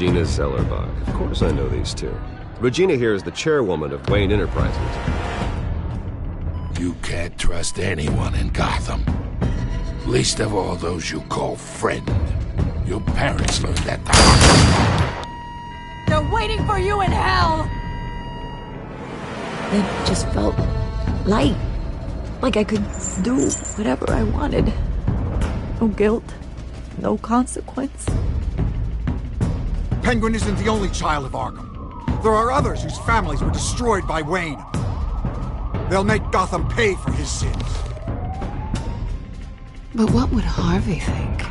Regina Zellerbach. Of course I know these two. Regina here is the chairwoman of Wayne Enterprises. You can't trust anyone in Gotham. Least of all those you call friend. Your parents learned that the hard way. They're waiting for you in hell! It just felt light. Like I could do whatever I wanted. No guilt. No consequence. Penguin isn't the only child of Arkham. There are others whose families were destroyed by Wayne. They'll make Gotham pay for his sins. But what would Harvey think?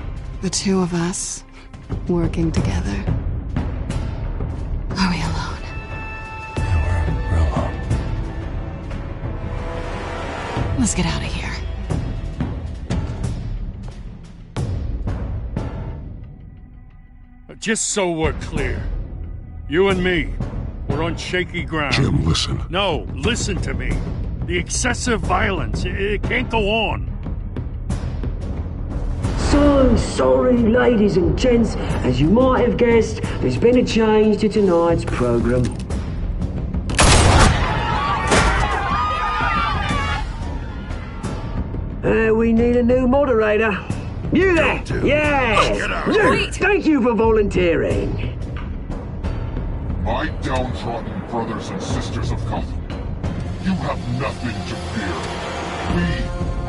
The two of us, working together. Are we alone? Yeah, we're alone. Let's get out of here. Just so we're clear, you and me, we're on shaky ground. Jim, listen. No, listen to me. The excessive violence, it can't go on. So sorry, ladies and gents. As you might have guessed, there's been a change to tonight's program. We need a new moderator. You there? Yeah! You! Thank you for volunteering. My downtrodden brothers and sisters of Gotham, you have nothing to fear. We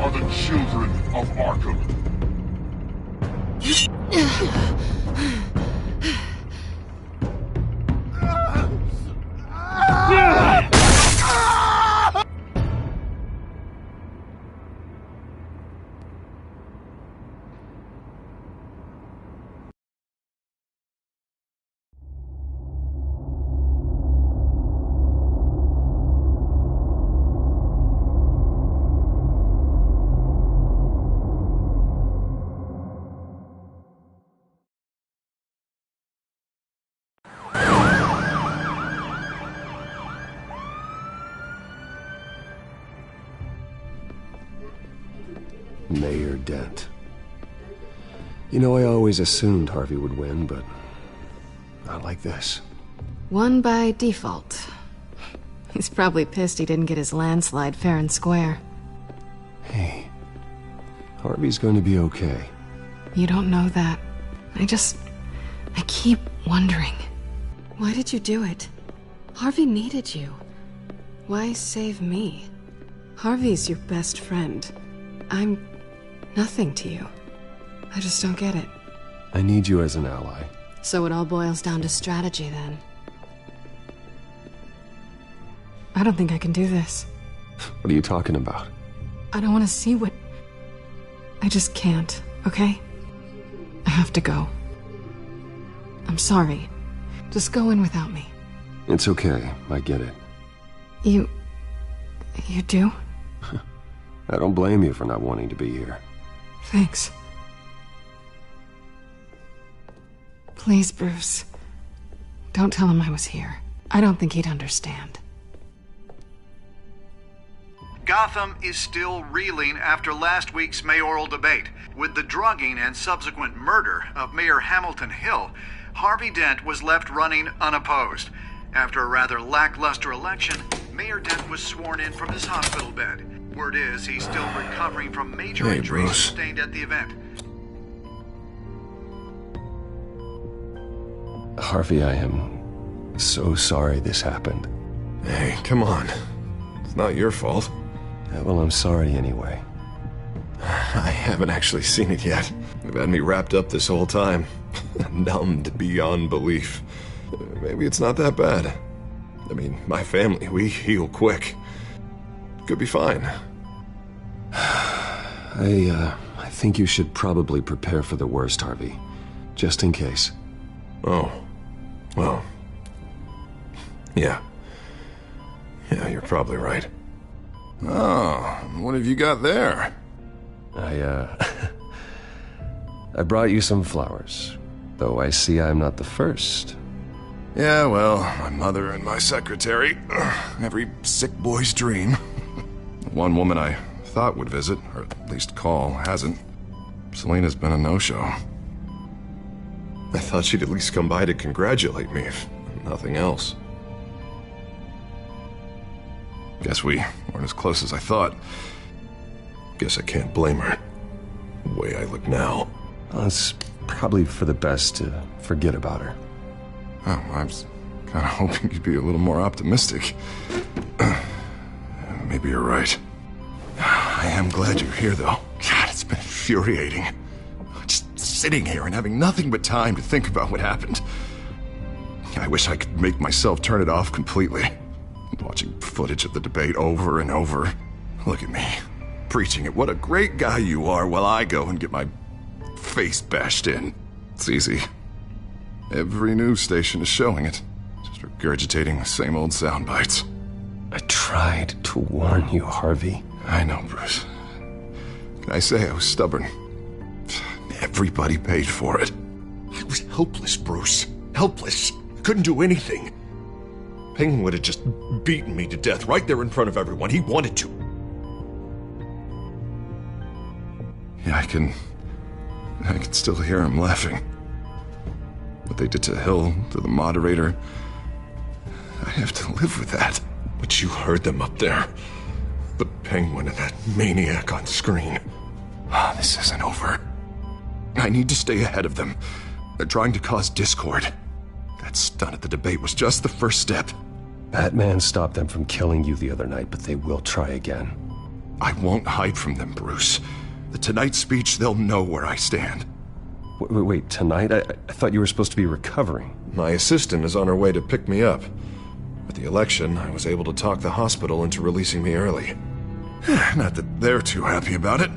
are the children of Arkham. Mayor Dent. You know, I always assumed Harvey would win, but not like this. Won by default. He's probably pissed he didn't get his landslide fair and square. Hey, Harvey's going to be okay. You don't know that. I keep wondering. Why did you do it? Harvey needed you. Why save me? Harvey's your best friend. I'm nothing to you. I just don't get it. I need you as an ally. So it all boils down to strategy, then. I don't think I can do this. What are you talking about? I don't want to see what... I just can't, okay? I have to go. I'm sorry. Just go in without me. It's okay. I get it. You do? I don't blame you for not wanting to be here. Thanks. Please, Bruce. Don't tell him I was here. I don't think he'd understand. Gotham is still reeling after last week's mayoral debate. With the drugging and subsequent murder of Mayor Hamilton Hill, Harvey Dent was left running unopposed. After a rather lackluster election, Mayor Dent was sworn in from his hospital bed. Word is he's still recovering from major injuries sustained at the event. Harvey, I am so sorry this happened. Hey, come on. It's not your fault. Yeah, well, I'm sorry anyway. I haven't actually seen it yet. They've had me wrapped up this whole time. Numbed beyond belief. Maybe it's not that bad. I mean, my family, we heal quick. Could be fine. I think you should probably prepare for the worst, Harvey. Just in case. Oh. Well. Yeah. Yeah, you're probably right. Oh, what have you got there? I brought you some flowers. Though I see I'm not the first. Yeah, well, my mother and my secretary. Every sick boy's dream. One woman I thought would visit, or at least call, hasn't. Selena's been a no-show. I thought she'd at least come by to congratulate me, if nothing else. Guess we weren't as close as I thought. Guess I can't blame her. The way I look now. Well, it's probably for the best to forget about her. Oh, I was kind of hoping you'd be a little more optimistic. Maybe you're right. I am glad you're here, though. God, it's been infuriating. Just sitting here and having nothing but time to think about what happened. I wish I could make myself turn it off completely. Watching footage of the debate over and over. Look at me, preaching at what a great guy you are while I go and get my face bashed in. It's easy. Every news station is showing it. Just regurgitating the same old sound bites. I tried to warn you, Harvey. I know, Bruce. Can I say I was stubborn? Everybody paid for it. I was helpless, Bruce. Helpless. Couldn't do anything. Penguin would have just beaten me to death right there in front of everyone. He wanted to. Yeah, I can still hear him laughing. What they did to Hill, to the moderator. I have to live with that. But you heard them up there. The Penguin and that maniac on screen. This isn't over. I need to stay ahead of them. They're trying to cause discord. That stunt at the debate was just the first step. Batman stopped them from killing you the other night, but they will try again. I won't hide from them, Bruce. The Tonight speech, they'll know where I stand. Wait, tonight? I thought you were supposed to be recovering. My assistant is on her way to pick me up. With the election, I was able to talk the hospital into releasing me early. Not that they're too happy about it.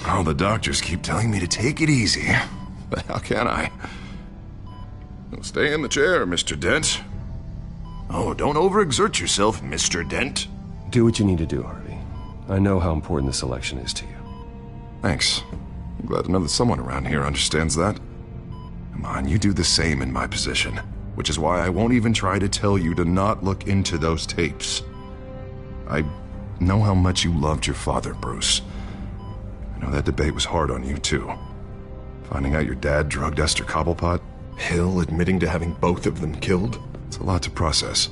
All the doctors keep telling me to take it easy. But how can I? Stay in the chair, Mr. Dent. Oh, don't overexert yourself, Mr. Dent. Do what you need to do, Harvey. I know how important this election is to you. Thanks. I'm glad to know that someone around here understands that. Come on, you do the same in my position. Which is why I won't even try to tell you to not look into those tapes. I know how much you loved your father, Bruce. I know that debate was hard on you, too. Finding out your dad drugged Esther Cobblepot, Hill admitting to having both of them killed, it's a lot to process.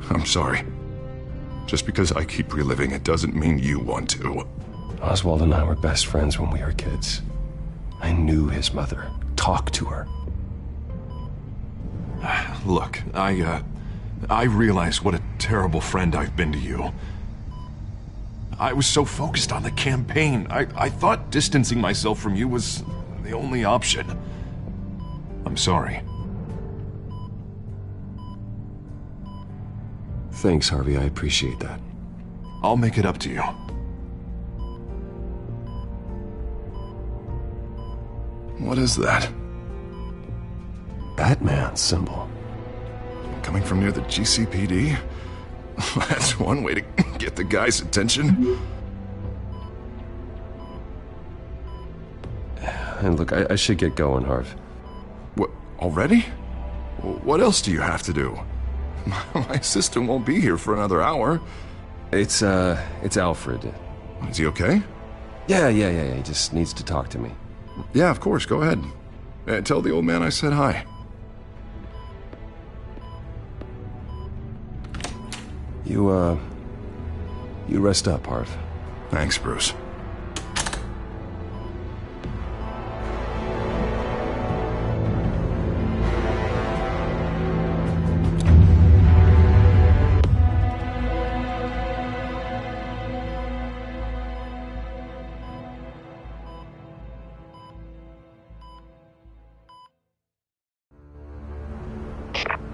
I'm sorry. Just because I keep reliving it doesn't mean you want to. Oswald and I were best friends when we were kids. I knew his mother. Talked to her. Look, I realize what a terrible friend I've been to you. I was so focused on the campaign. I thought distancing myself from you was the only option. I'm sorry. Thanks, Harvey. I appreciate that. I'll make it up to you. What is that? Batman symbol. Coming from near the GCPD? That's one way to get the guy's attention. And look, I should get going, Harv. What, already? What else do you have to do? My assistant won't be here for another hour. It's Alfred. Is he okay? Yeah. He just needs to talk to me. Yeah, of course. Go ahead. Tell the old man I said hi. You rest up, Harv. Thanks, Bruce.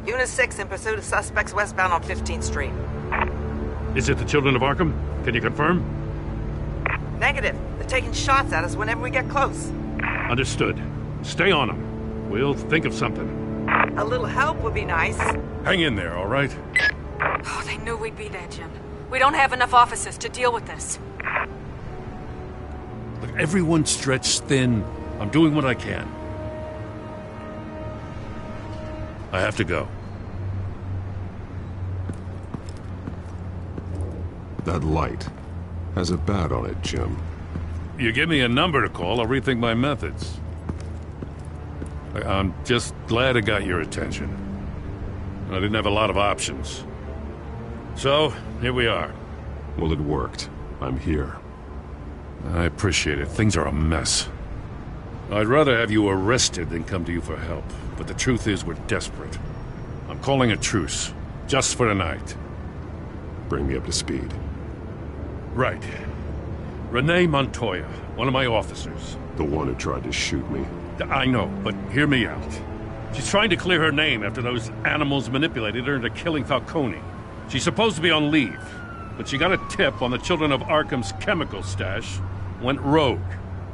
Unit 6 in pursuit of suspects westbound on 15th Street. Is it the Children of Arkham? Can you confirm? Negative. They're taking shots at us whenever we get close. Understood. Stay on them. We'll think of something. A little help would be nice. Hang in there, all right? Oh, they knew we'd be there, Jim. We don't have enough officers to deal with this. Look, everyone's stretched thin. I'm doing what I can. I have to go. That light has a bat on it, Jim. You give me a number to call, I'll rethink my methods. I'm just glad it got your attention. I didn't have a lot of options. So, here we are. Well, it worked. I'm here. I appreciate it. Things are a mess. I'd rather have you arrested than come to you for help. But the truth is, we're desperate. I'm calling a truce. Just for tonight. Bring me up to speed. Right. Renee Montoya, one of my officers. The one who tried to shoot me. I know, but hear me out. She's trying to clear her name after those animals manipulated her into killing Falcone. She's supposed to be on leave, but she got a tip on the Children of Arkham's chemical stash, went rogue.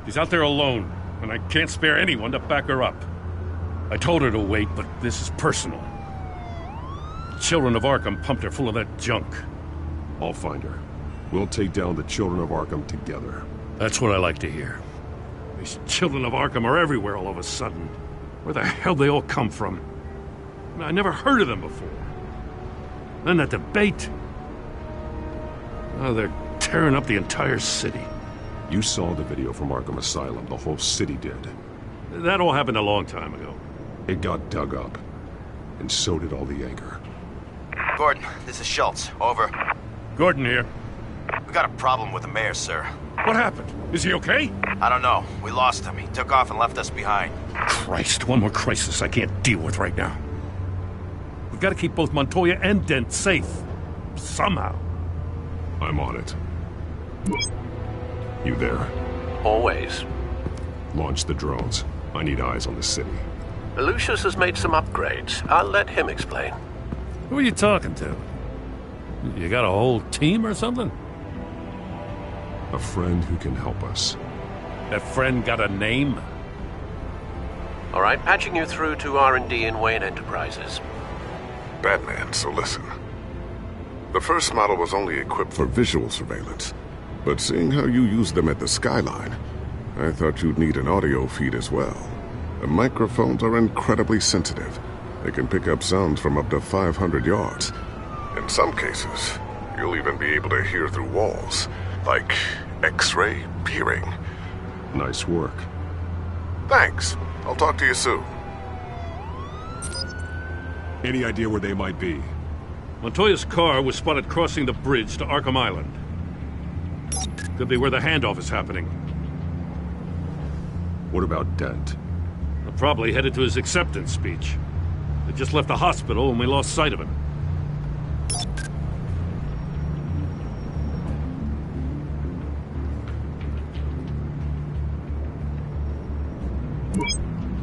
She's out there alone, and I can't spare anyone to back her up. I told her to wait, but this is personal. The Children of Arkham pumped her full of that junk. I'll find her. We'll take down the Children of Arkham together. That's what I like to hear. These Children of Arkham are everywhere all of a sudden. Where the hell they all come from? I never heard of them before. Then that debate. Oh, they're tearing up the entire city. You saw the video from Arkham Asylum. The whole city did. That all happened a long time ago. It got dug up. And so did all the anger. Gordon, this is Schultz. Over. Gordon here. We got a problem with the mayor, sir. What happened? Is he okay? I don't know. We lost him. He took off and left us behind. Christ, one more crisis I can't deal with right now. We've got to keep both Montoya and Dent safe. Somehow. I'm on it. You there? Always. Launch the drones. I need eyes on the city. Lucius has made some upgrades. I'll let him explain. Who are you talking to? You got a whole team or something? A friend who can help us. That friend got a name? All right, patching you through to R&D in Wayne Enterprises. Batman, so listen. The first model was only equipped for visual surveillance, but seeing how you use them at the Skyline, I thought you'd need an audio feed as well. The microphones are incredibly sensitive. They can pick up sounds from up to 500 yards. In some cases, you'll even be able to hear through walls, like X-ray peering. Nice work. Thanks. I'll talk to you soon. Any idea where they might be? Montoya's car was spotted crossing the bridge to Arkham Island. Could be where the handoff is happening. What about Dent? They're probably headed to his acceptance speech. They just left the hospital and we lost sight of him.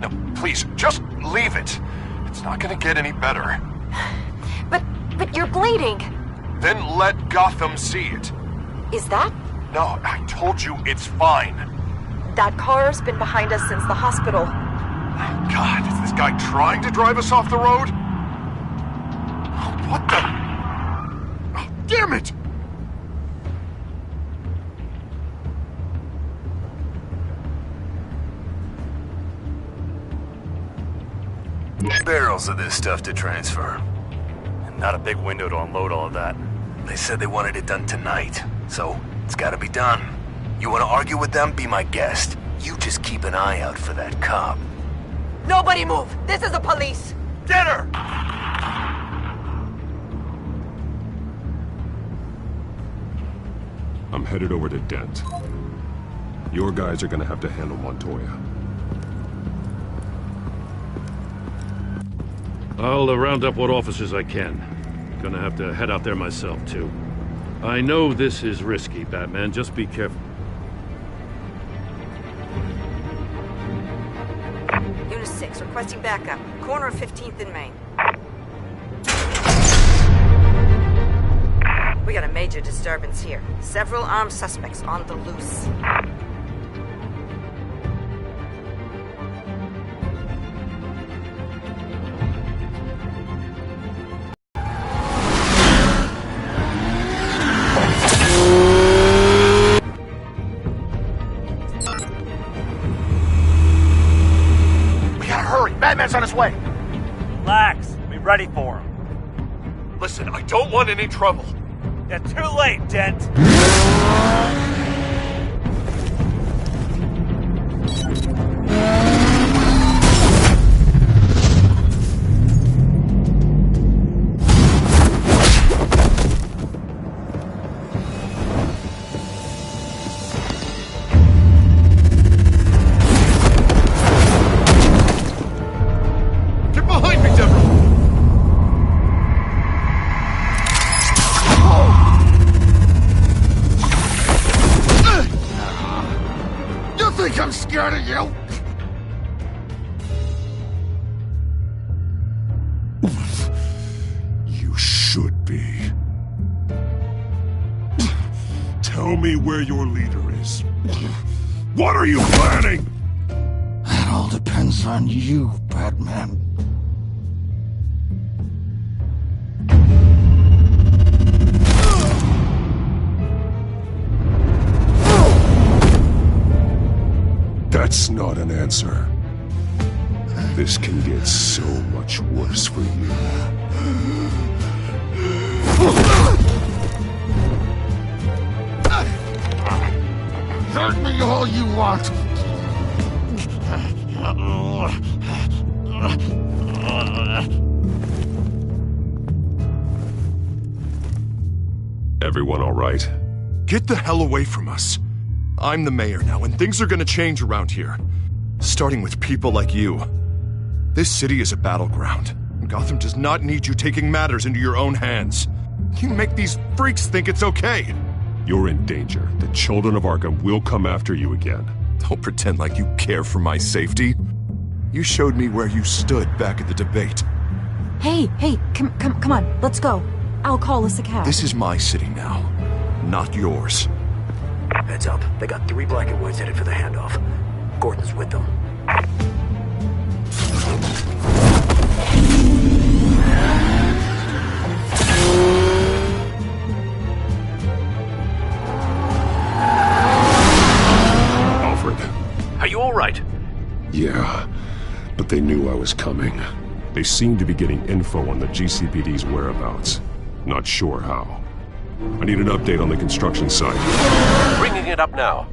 No, please, just leave it. It's not gonna get any better. But you're bleeding. Then let Gotham see it. Is that? No, I told you it's fine. That car's been behind us since the hospital. God, is this guy trying to drive us off the road? What the? Oh, damn it! Barrels of this stuff to transfer. And not a big window to unload all of that. They said they wanted it done tonight, so it's gotta be done. You wanna argue with them? Be my guest. You just keep an eye out for that cop. Nobody move! This is the police! Get her! I'm headed over to Dent. Your guys are gonna have to handle Montoya. I'll round up what officers I can. Gonna have to head out there myself, too. I know this is risky, Batman. Just be careful. Unit 6, requesting backup. Corner of 15th and Main. We got a major disturbance here. Several armed suspects on the loose. Batman's on his way. Relax. Be ready for him. Listen, I don't want any trouble. You're too late, Dent. scared of you? You should be. Tell me where your leader is. What are you planning? That all depends on you, Batman. That's not an answer. This can get so much worse for you. Hurt me all you want. Everyone all right? Get the hell away from us. I'm the mayor now, and things are gonna change around here. Starting with people like you. This city is a battleground. Gotham does not need you taking matters into your own hands. You make these freaks think it's okay. You're in danger. The children of Arkham will come after you again. Don't pretend like you care for my safety. You showed me where you stood back at the debate. Hey, come on, let's go. I'll call us a cab. This is my city now, not yours. Heads up. They got 3 black and whites headed for the handoff. Gordon's with them. Alfred. Are you all right? Yeah, but they knew I was coming. They seem to be getting info on the GCPD's whereabouts. Not sure how. I need an update on the construction site. Bringing it up now.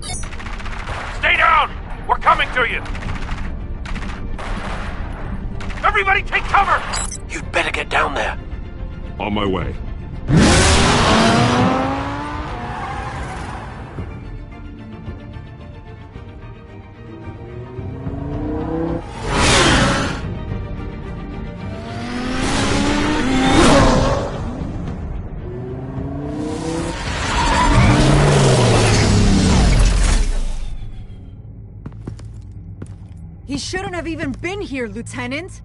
Stay down! We're coming to you! Everybody take cover! You'd better get down there. On my way. He shouldn't have even been here, Lieutenant.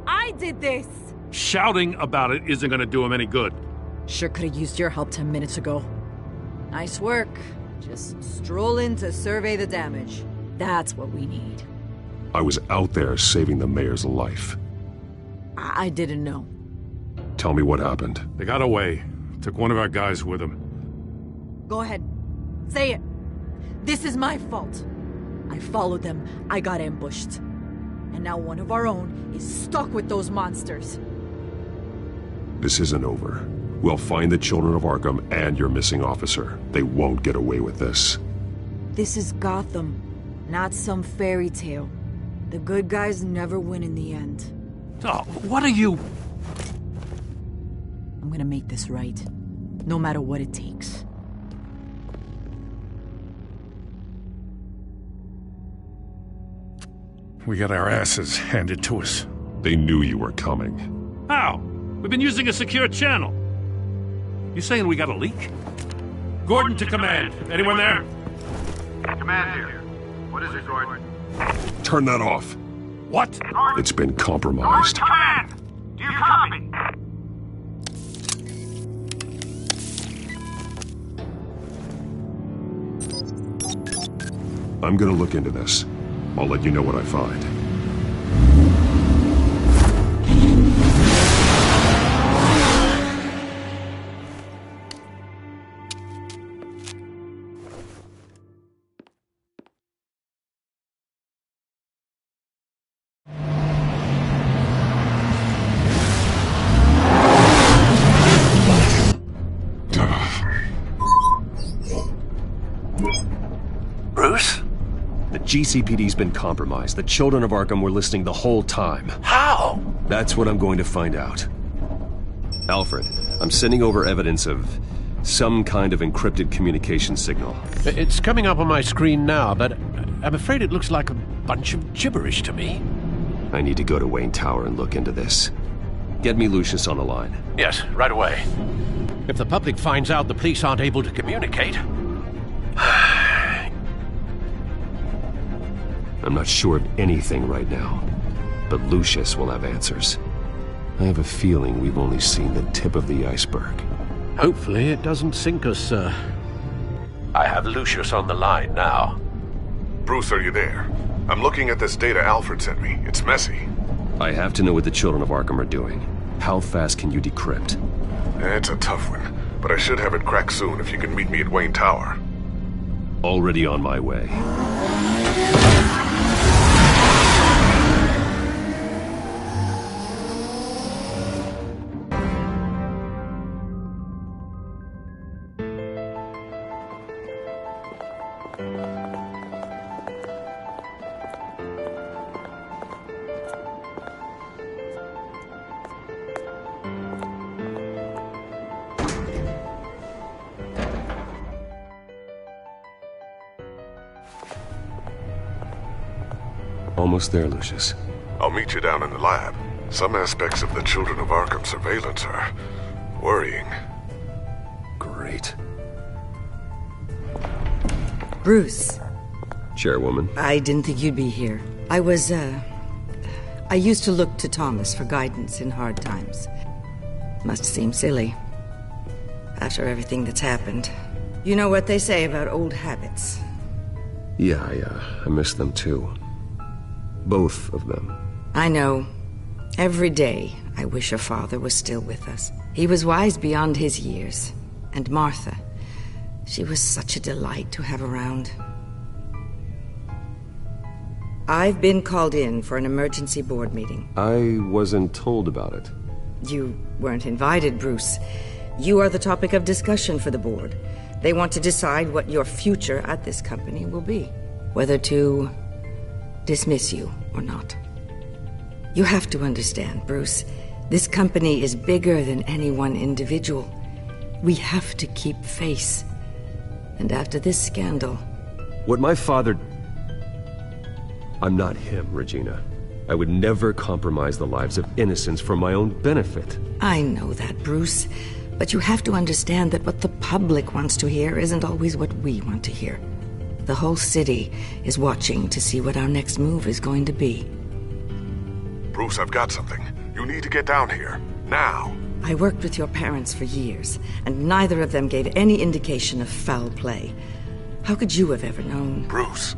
I did this. Shouting about it isn't gonna do him any good. Sure could have used your help 10 minutes ago. Nice work. Just stroll in to survey the damage. That's what we need. I was out there saving the mayor's life. I didn't know. Tell me what happened. They got away. Took one of our guys with them. Go ahead. Say it. This is my fault. I followed them. I got ambushed. And now one of our own is stuck with those monsters. This isn't over. We'll find the children of Arkham and your missing officer. They won't get away with this. This is Gotham, not some fairy tale. The good guys never win in the end. Oh, what are you... I'm gonna make this right, no matter what it takes. We got our asses handed to us. They knew you were coming. How? We've been using a secure channel. You saying we got a leak? Gordon to command. Anyone there? Command here. What is it, Gordon? Turn that off. What? It's been compromised. Command! Do you copy? I'm gonna look into this. I'll let you know what I find. Bruce? The GCPD's been compromised. The children of Arkham were listening the whole time. How? That's what I'm going to find out. Alfred, I'm sending over evidence of some kind of encrypted communication signal. It's coming up on my screen now, but I'm afraid it looks like a bunch of gibberish to me. I need to go to Wayne Tower and look into this. Get me Lucius on the line. Yes, right away. If the public finds out the police aren't able to communicate... I'm not sure of anything right now, but Lucius will have answers. I have a feeling we've only seen the tip of the iceberg. Hopefully it doesn't sink us, sir. I have Lucius on the line now. Bruce, are you there? I'm looking at this data Alfred sent me. It's messy. I have to know what the Children of Arkham are doing. How fast can you decrypt? It's a tough one, but I should have it cracked soon if you can meet me at Wayne Tower. Already on my way. Almost there, Lucius. I'll meet you down in the lab. Some aspects of the Children of Arkham surveillance are worrying. Great. Bruce. Chairwoman. I didn't think you'd be here. I used to look to Thomas for guidance in hard times. Must seem silly. After everything that's happened. You know what they say about old habits. Yeah, I miss them too. Both of them. I know. Every day, I wish your father was still with us. He was wise beyond his years. And Martha, she was such a delight to have around. I've been called in for an emergency board meeting. I wasn't told about it. You weren't invited, Bruce. You are the topic of discussion for the board. They want to decide what your future at this company will be. Whether to dismiss you or not. You have to understand, Bruce. This company is bigger than any one individual. We have to keep face. And after this scandal... What my father... I'm not him, Regina. I would never compromise the lives of innocents for my own benefit. I know that, Bruce. But you have to understand that what the public wants to hear isn't always what we want to hear. The whole city is watching to see what our next move is going to be. Bruce, I've got something. You need to get down here. Now. I worked with your parents for years, and neither of them gave any indication of foul play. How could you have ever known? Bruce.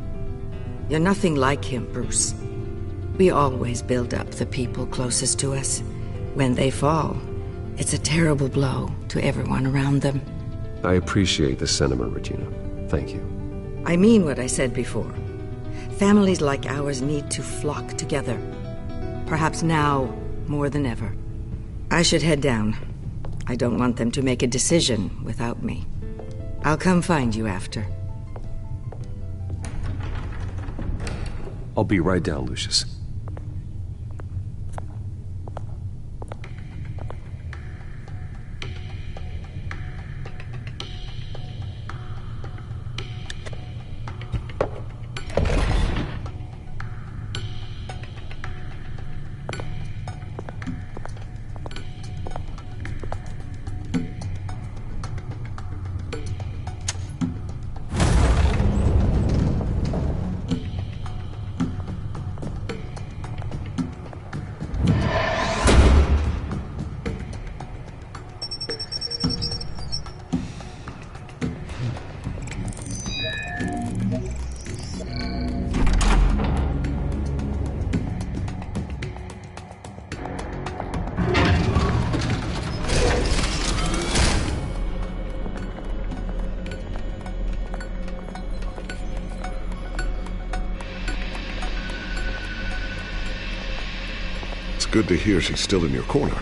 You're nothing like him, Bruce. We always build up the people closest to us. When they fall, it's a terrible blow to everyone around them. I appreciate the sentiment, Regina. Thank you. I mean what I said before. Families like ours need to flock together. Perhaps now more than ever. I should head down. I don't want them to make a decision without me. I'll come find you after. I'll be right down, Lucius. Good to hear she's still in your corner.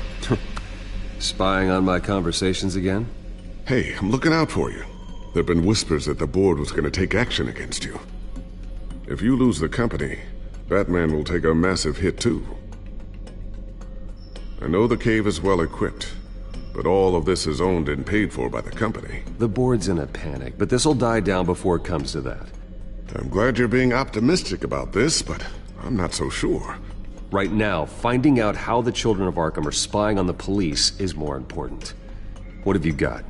Spying on my conversations again? Hey, I'm looking out for you. There've been whispers that the board was going to take action against you. If you lose the company, Batman will take a massive hit too. I know the cave is well equipped, but all of this is owned and paid for by the company. The board's in a panic, but this'll die down before it comes to that. I'm glad you're being optimistic about this, but I'm not so sure. Right now, finding out how the Children of Arkham are spying on the police is more important. What have you got?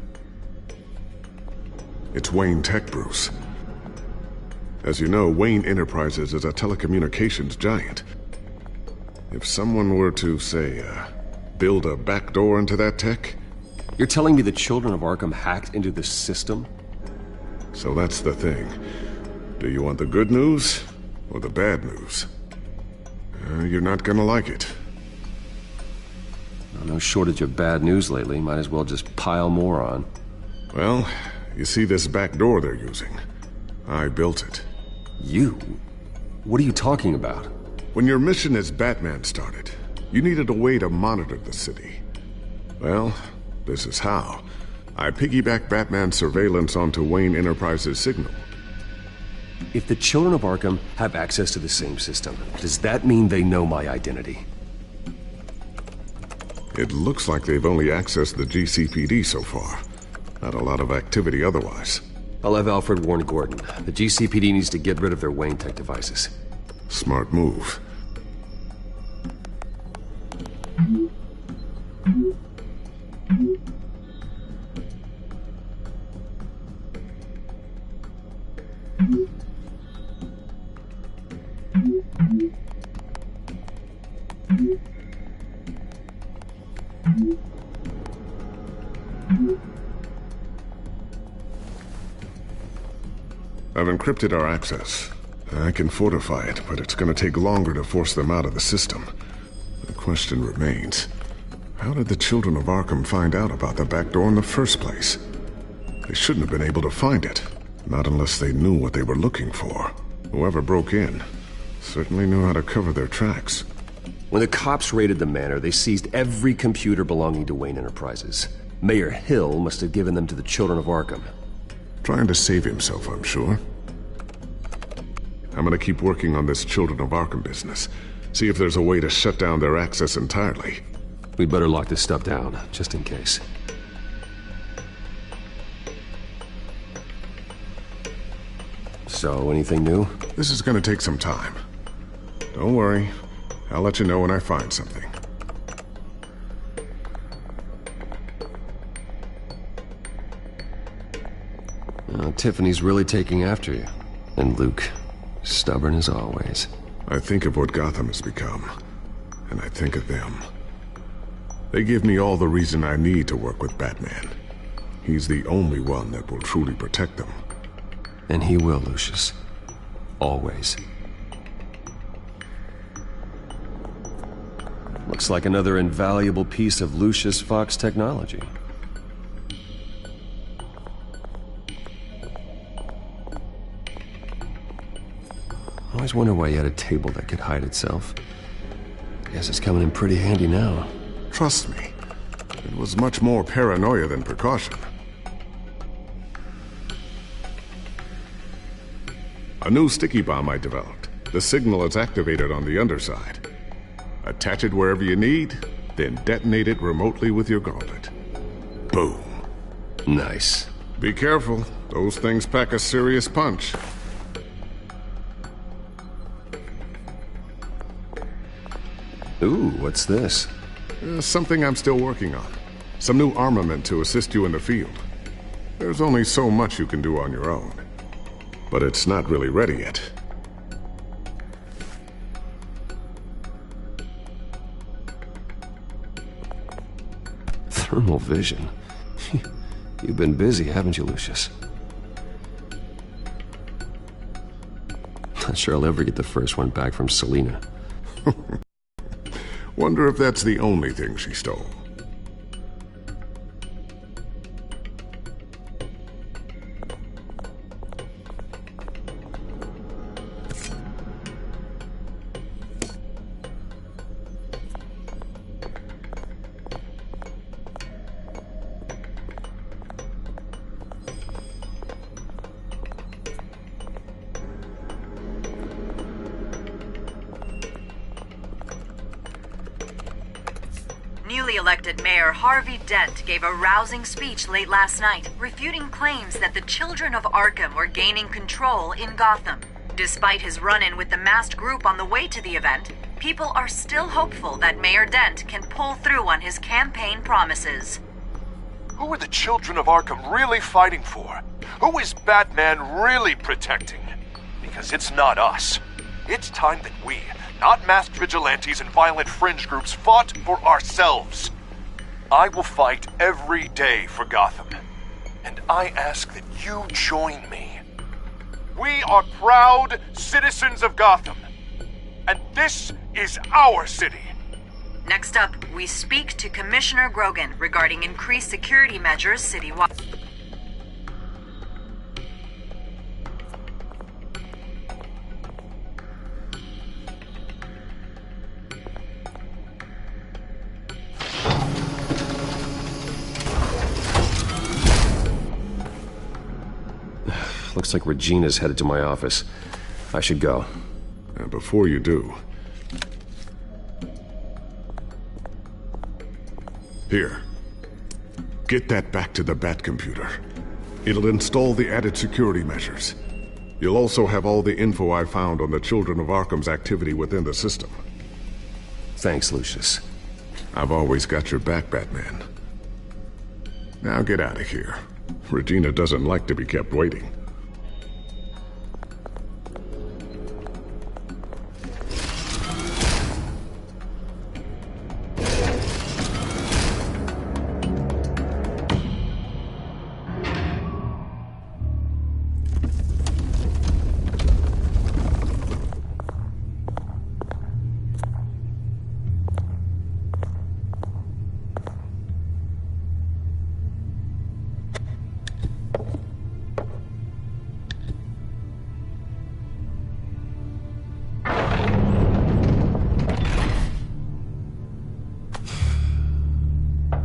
It's Wayne Tech, Bruce. As you know, Wayne Enterprises is a telecommunications giant. If someone were to, say, build a backdoor into that tech... You're telling me the children of Arkham hacked into this system? So that's the thing. Do you want the good news or the bad news? You're not gonna like it. No shortage of bad news lately. Might as well just pile more on. Well, you see this back door they're using? I built it. You? What are you talking about? When your mission as Batman started, you needed a way to monitor the city. Well, this is how. I piggybacked Batman's surveillance onto Wayne Enterprises' signal. If the children of Arkham have access to the same system, does that mean they know my identity? It looks like they've only accessed the GCPD so far. Not a lot of activity otherwise. I'll have Alfred warn Gordon. The GCPD needs to get rid of their Wayne Tech devices. Smart move. I've encrypted our access. I can fortify it, but it's gonna take longer to force them out of the system. The question remains, how did the children of Arkham find out about the back door in the first place? They shouldn't have been able to find it, not unless they knew what they were looking for. Whoever broke in certainly knew how to cover their tracks. When the cops raided the manor, they seized every computer belonging to Wayne Enterprises. Mayor Hill must have given them to the children of Arkham. Trying to save himself, I'm sure. I'm gonna keep working on this Children of Arkham business. See if there's a way to shut down their access entirely. We'd better lock this stuff down, just in case. So, anything new? This is gonna take some time. Don't worry. I'll let you know when I find something. Tiffany's really taking after you. And Luke, stubborn as always. I think of what Gotham has become, and I think of them. They give me all the reason I need to work with Batman. He's the only one that will truly protect them. And he will, Lucius. Always. Looks like another invaluable piece of Lucius Fox technology. I always wonder why you had a table that could hide itself. Guess it's coming in pretty handy now. Trust me, it was much more paranoia than precaution. A new sticky bomb I developed. The signal is activated on the underside. Attach it wherever you need, then detonate it remotely with your gauntlet. Boom. Nice. Be careful. Those things pack a serious punch. Ooh, what's this? Something I'm still working on. Some new armament to assist you in the field. There's only so much you can do on your own. But it's not really ready yet. Thermal vision. You've been busy, haven't you, Lucius? Not sure I'll ever get the first one back from Selina. Wonder if that's the only thing she stole. Newly elected Mayor Harvey Dent gave a rousing speech late last night, refuting claims that the children of Arkham were gaining control in Gotham. Despite his run-in with the masked group on the way to the event, people are still hopeful that Mayor Dent can pull through on his campaign promises. Who are the children of Arkham really fighting for? Who is Batman really protecting? because it's not us. It's time that we, not masked vigilantes and violent fringe groups, fought for ourselves. I will fight every day for Gotham. And I ask that you join me. We are proud citizens of Gotham. And this is our city. Next up, we speak to Commissioner Grogan regarding increased security measures citywide. Looks like Regina's headed to my office. I should go. And before you do... Here. Get that back to the Bat computer. It'll install the added security measures. You'll also have all the info I found on the Children of Arkham's activity within the system. Thanks, Lucius. I've always got your back, Batman. Now get out of here. Regina doesn't like to be kept waiting.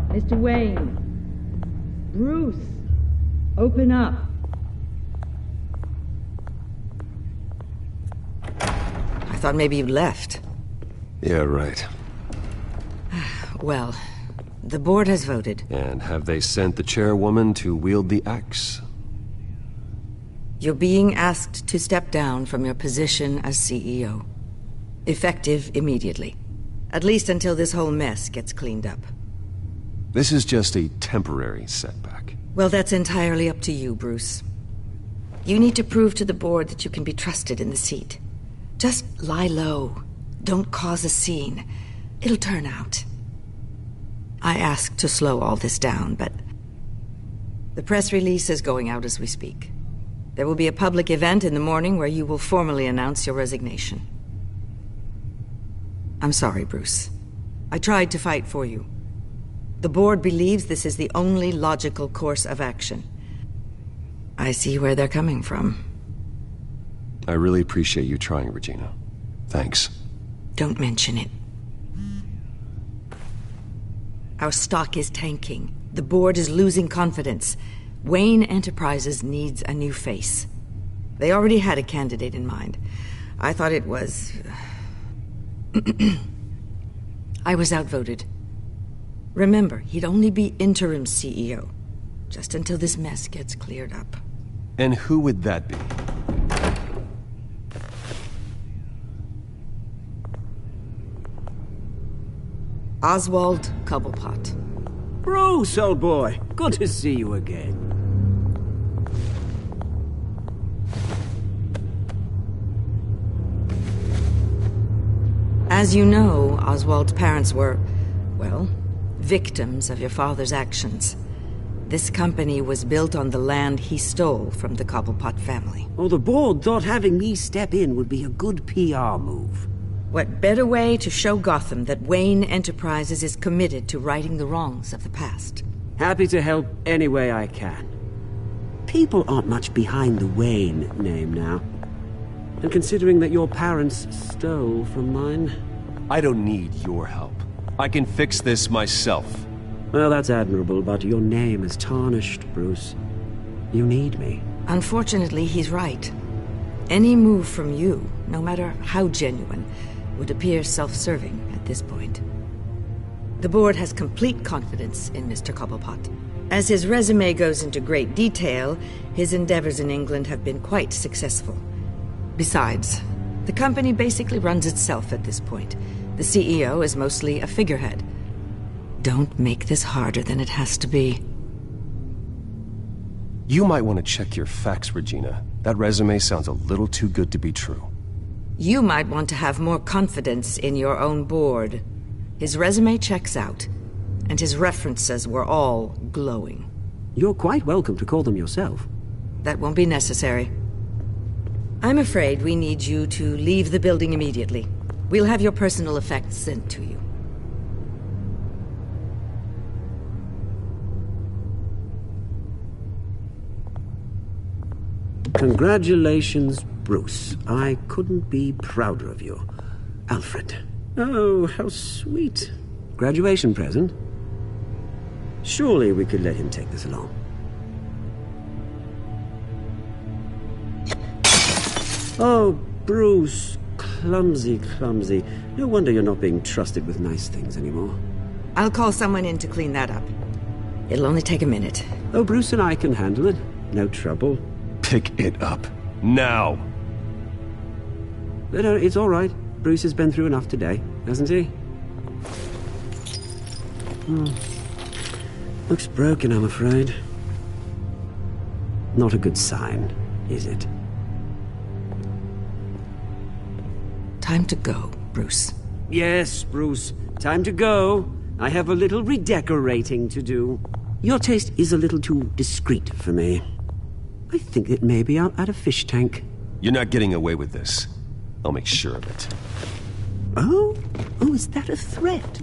Mr. Wayne. Bruce. Open up. I thought maybe you'd left. Yeah, right. Well, the board has voted. And have they sent the chairwoman to wield the axe? You're being asked to step down from your position as CEO. Effective immediately. At least until this whole mess gets cleaned up. This is just a temporary setback. Well, that's entirely up to you, Bruce. You need to prove to the board that you can be trusted in the seat. Just lie low. Don't cause a scene. It'll turn out. I asked to slow all this down, but... the press release is going out as we speak. There will be a public event in the morning where you will formally announce your resignation. I'm sorry, Bruce. I tried to fight for you. The board believes this is the only logical course of action. I see where they're coming from. I really appreciate you trying, Regina. Thanks. Don't mention it. Our stock is tanking. The board is losing confidence. Wayne Enterprises needs a new face. They already had a candidate in mind. I thought it was... I was outvoted. Remember, he'd only be interim CEO, just until this mess gets cleared up. And who would that be? Oswald Cobblepot. Bruce, old boy. Good to see you again. As you know, Oswald's parents were, well, victims of your father's actions. This company was built on the land he stole from the Cobblepot family. Well, the board thought having me step in would be a good PR move. What better way to show Gotham that Wayne Enterprises is committed to righting the wrongs of the past? Happy to help any way I can. People aren't much behind the Wayne name now. And considering that your parents stole from mine... I don't need your help. I can fix this myself. Well, that's admirable, but your name is tarnished, Bruce. You need me. Unfortunately, he's right. Any move from you, no matter how genuine, would appear self-serving at this point. The board has complete confidence in Mr. Cobblepot. As his resume goes into great detail, his endeavors in England have been quite successful. Besides, the company basically runs itself at this point. The CEO is mostly a figurehead. Don't make this harder than it has to be. You might want to check your facts, Regina. That resume sounds a little too good to be true. You might want to have more confidence in your own board. His resume checks out, and his references were all glowing. You're quite welcome to call them yourself. That won't be necessary. I'm afraid we need you to leave the building immediately. We'll have your personal effects sent to you. Congratulations, Bruce. I couldn't be prouder of you. Alfred. Oh, how sweet. Graduation present? Surely we could let him take this along. Oh, Bruce. Clumsy, clumsy. No wonder you're not being trusted with nice things anymore. I'll call someone in to clean that up. It'll only take a minute. Oh, Bruce and I can handle it. No trouble. Pick it up. Now! No, it's all right. Bruce has been through enough today, hasn't he? Looks broken, I'm afraid. Not a good sign, is it? Time to go, Bruce. Yes, Bruce. Time to go. I have a little redecorating to do. Your taste is a little too discreet for me. I think that maybe I'll add a fish tank. You're not getting away with this. I'll make sure of it. Oh? Oh, is that a threat?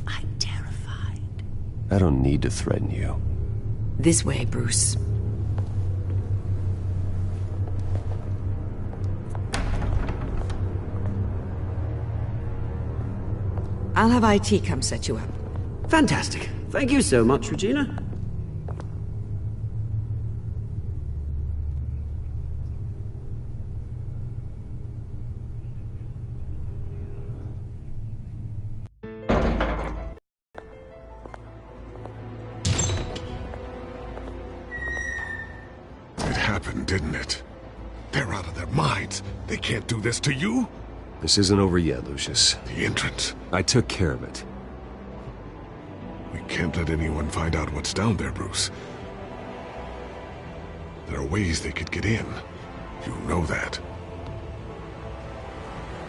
I'm terrified. I don't need to threaten you. This way, Bruce. I'll have IT come set you up. Fantastic. Thank you so much, Regina. It happened, didn't it? They're out of their minds. They can't do this to you. This isn't over yet, Lucius. The entrance. I took care of it. We can't let anyone find out what's down there, Bruce. There are ways they could get in. You know that.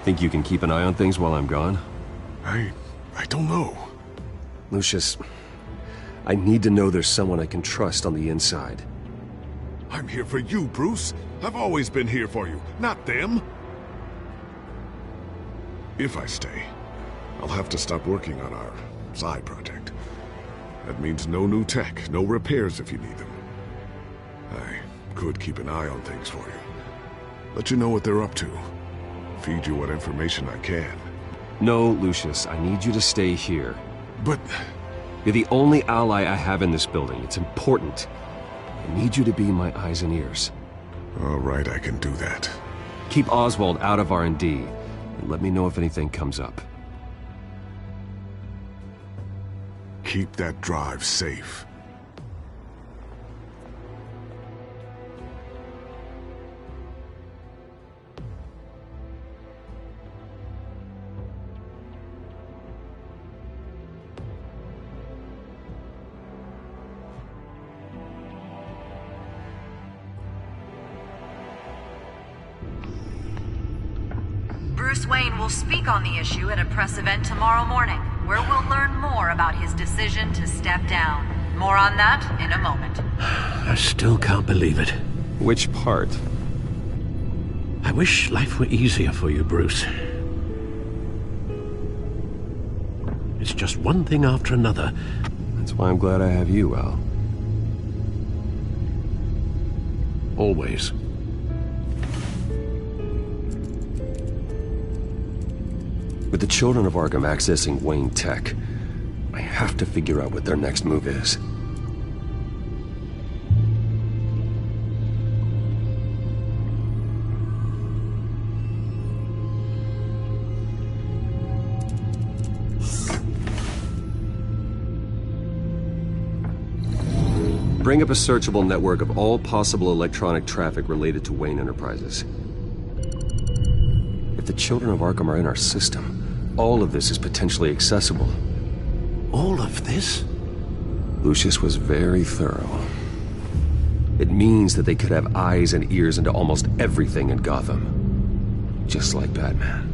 Think you can keep an eye on things while I'm gone? I don't know. Lucius, I need to know there's someone I can trust on the inside. I'm here for you, Bruce. I've always been here for you, not them. If I stay, I'll have to stop working on our side project. That means no new tech, no repairs if you need them. I could keep an eye on things for you. Let you know what they're up to. Feed you what information I can. No, Lucius, I need you to stay here. But... You're the only ally I have in this building. It's important. I need you to be my eyes and ears. All right, I can do that. Keep Oswald out of R&D. And let me know if anything comes up. Keep that drive safe. Bruce Wayne will speak on the issue at a press event tomorrow morning, where we'll learn more about his decision to step down. More on that in a moment. I still can't believe it. Which part? I wish life were easier for you, Bruce. It's just one thing after another. That's why I'm glad I have you, Al. Always. With the children of Arkham accessing Wayne Tech, I have to figure out what their next move is. Bring up a searchable network of all possible electronic traffic related to Wayne Enterprises. If the children of Arkham are in our system, all of this is potentially accessible. All of this? Lucius was very thorough. It means that they could have eyes and ears into almost everything in Gotham. Just like Batman.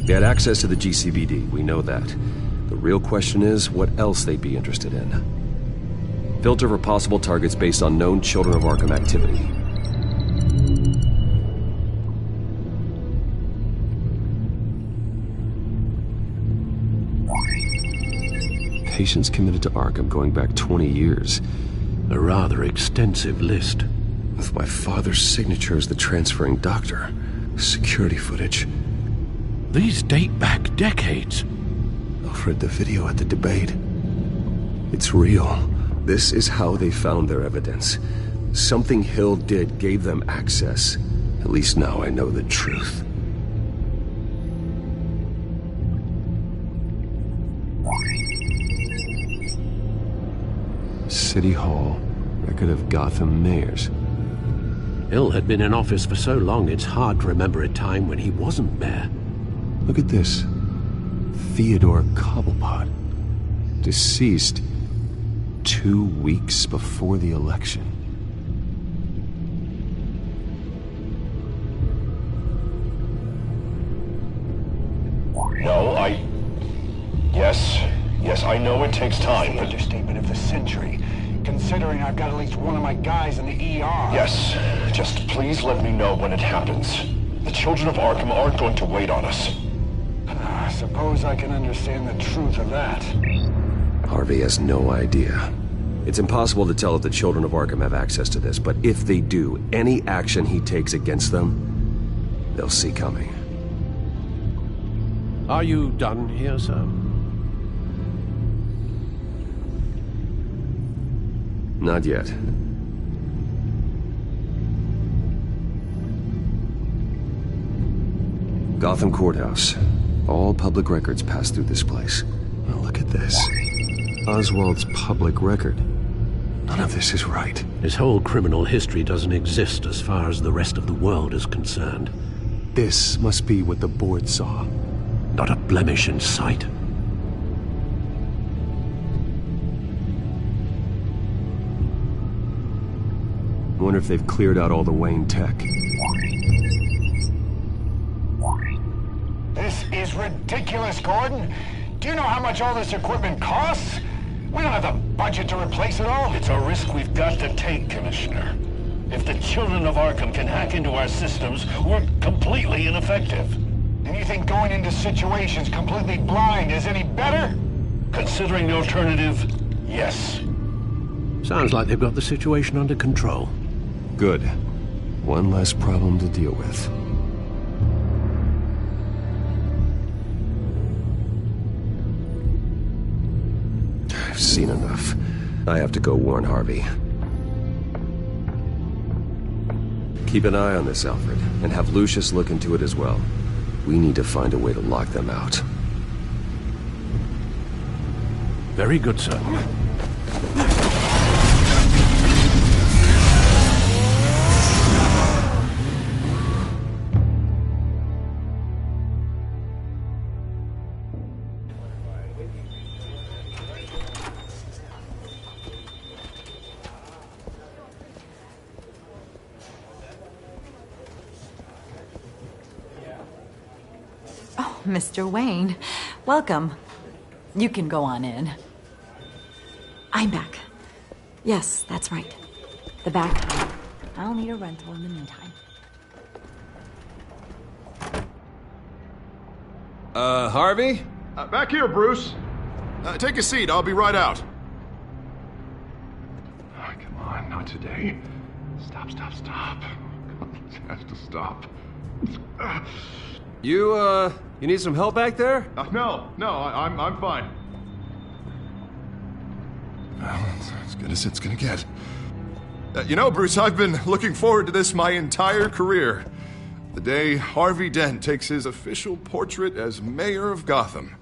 They had access to the GCPD, we know that. The real question is, what else they'd be interested in. Filter for possible targets based on known Children of Arkham activity. Patients committed to Arkham going back 20 years. A rather extensive list. With my father's signature as the transferring doctor. Security footage. These date back decades. Alfred, the video at the debate. It's real. This is how they found their evidence. Something Hill did gave them access. At least now I know the truth. City Hall. Record of Gotham mayors. Hill had been in office for so long, it's hard to remember a time when he wasn't mayor. Look at this. Theodore Cobblepot. Deceased 2 weeks before the election. No, Yes, I know it takes time, but... Understatement of the century, considering I've got at least one of my guys in the ER. Yes, just please let me know when it happens. The Children of Arkham aren't going to wait on us. I suppose I can understand the truth of that. Harvey has no idea. It's impossible to tell if the Children of Arkham have access to this, but if they do, any action he takes against them, they'll see coming. Are you done here, sir? Not yet. Gotham Courthouse. All public records pass through this place. Now look at this. Oswald's public record. None of this is right. His whole criminal history doesn't exist as far as the rest of the world is concerned. This must be what the board saw. Not a blemish in sight. I wonder if they've cleared out all the Wayne tech. This is ridiculous, Gordon. Do you know how much all this equipment costs? We don't have the budget to replace it all. It's a risk we've got to take, Commissioner. If the Children of Arkham can hack into our systems, we're completely ineffective. And you think going into situations completely blind is any better? Considering the alternative, yes. Sounds like they've got the situation under control. Good. One less problem to deal with. I've seen enough. I have to go warn Harvey. Keep an eye on this, Alfred, and have Lucius look into it as well. We need to find a way to lock them out. Very good, sir. Mr. Wayne, welcome. You can go on in. I'm back. Yes, that's right. The back. I'll need a rental in the meantime. Harvey? Back here, Bruce. Take a seat. I'll be right out. Oh, come on, not today. Stop. God, this has to stop. You need some help back there? No, I'm fine. Well, it's as good as it's gonna get. You know, Bruce, I've been looking forward to this my entire career. The day Harvey Dent takes his official portrait as mayor of Gotham.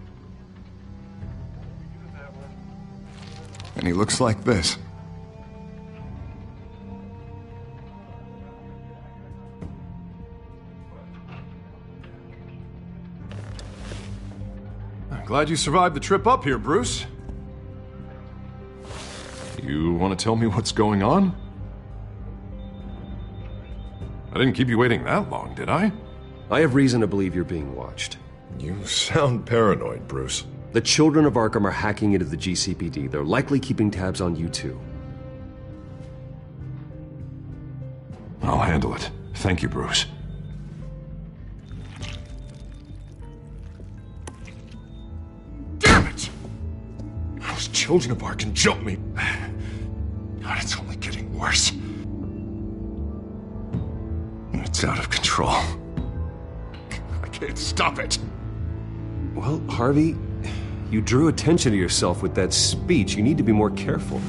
And he looks like this. I'm glad you survived the trip up here, Bruce. You want to tell me what's going on? I didn't keep you waiting that long, did I? I have reason to believe you're being watched. You sound paranoid, Bruce. The children of Arkham are hacking into the GCPD. They're likely keeping tabs on you too. I'll handle it. Thank you, Bruce. Damn it! Those children of Arkham jumped me. God, it's only getting worse. It's out of control. I can't stop it. Well, Harvey, you drew attention to yourself with that speech. You need to be more careful.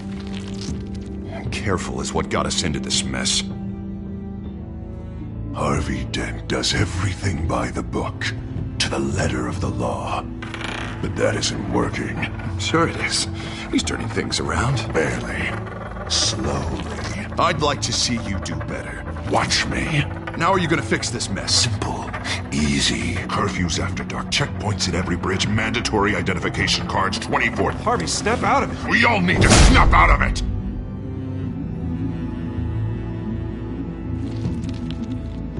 Careful is what got us into this mess. Harvey Dent does everything by the book, to the letter of the law. But that isn't working. Sure it is. He's turning things around. Barely. Slowly. I'd like to see you do better. Watch me. Now are you gonna fix this mess? Simple. Easy. Curfews after dark. Checkpoints at every bridge. Mandatory identification cards 24. Harvey, snap out of it. We all need to snap out of it!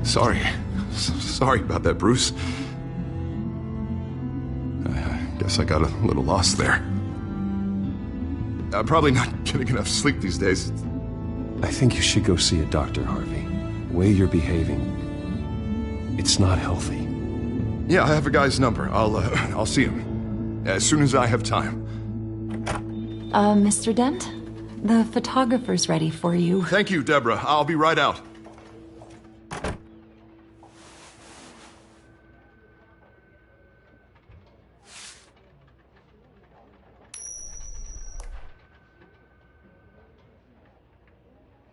Sorry about that, Bruce. I guess I got a little lost there. I'm probably not getting enough sleep these days. I think you should go see a doctor, Harvey. The way you're behaving, it's not healthy. Yeah, I have a guy's number. I'll see him as soon as I have time. Mr. Dent? The photographer's ready for you. Thank you, Deborah. I'll be right out.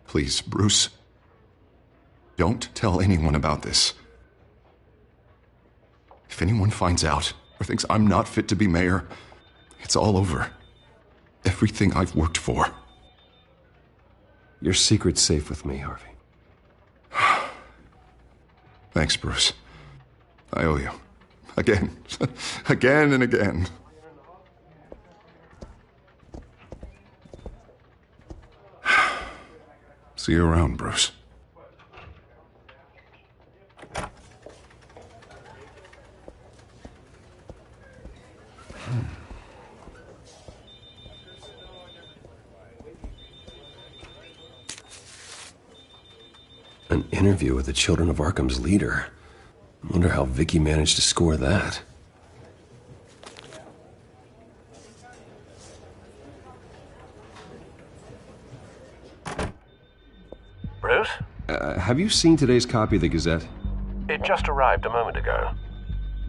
Please, Bruce. Don't tell anyone about this. If anyone finds out or thinks I'm not fit to be mayor, it's all over. Everything I've worked for. Your secret's safe with me, Harvey. Thanks, Bruce. I owe you. Again. Again and again. See you around, Bruce. An interview with the Children of Arkham's leader. I wonder how Vicky managed to score that. Bruce? Have you seen today's copy of the Gazette? It just arrived a moment ago.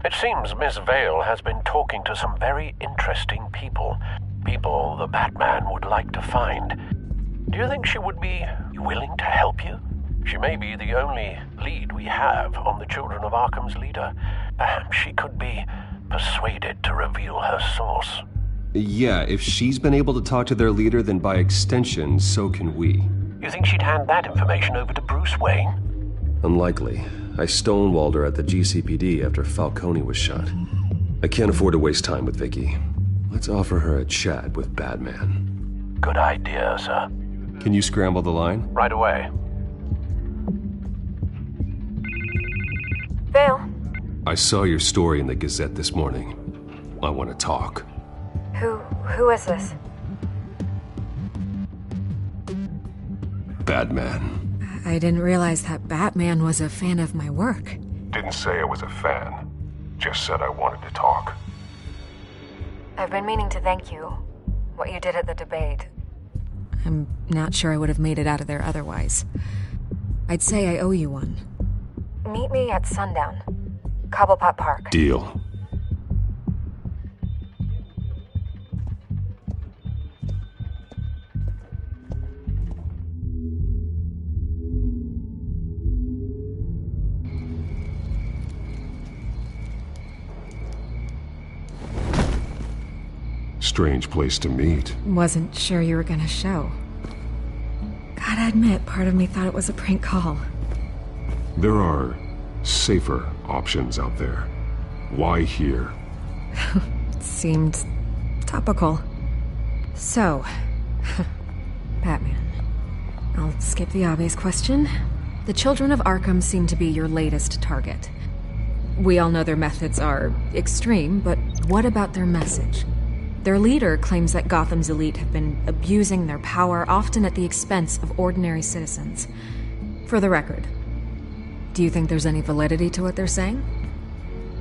It seems Miss Vale has been talking to some very interesting people. People the Batman would like to find. Do you think she would be willing to help you? She may be the only lead we have on the Children of Arkham's leader. Perhaps she could be persuaded to reveal her source. Yeah, if she's been able to talk to their leader, then by extension, so can we. You think she'd hand that information over to Bruce Wayne? Unlikely. I stonewalled her at the GCPD after Falcone was shot. I can't afford to waste time with Vicky. Let's offer her a chat with Batman. Good idea, sir. Can you scramble the line? Right away. Vale. I saw your story in the Gazette this morning. I want to talk. Who is this? Batman. I didn't realize that Batman was a fan of my work. Didn't say I was a fan. Just said I wanted to talk. I've been meaning to thank you. What you did at the debate. I'm not sure I would have made it out of there otherwise. I'd say I owe you one. Meet me at sundown. Cobblepot Park. Deal. Strange place to meet. Wasn't sure you were gonna show. Gotta admit, part of me thought it was a prank call. There are safer options out there. Why here? Seemed topical. So, Batman. I'll skip the obvious question. The Children of Arkham seem to be your latest target. We all know their methods are extreme, but what about their message? Their leader claims that Gotham's elite have been abusing their power, often at the expense of ordinary citizens. For the record, do you think there's any validity to what they're saying?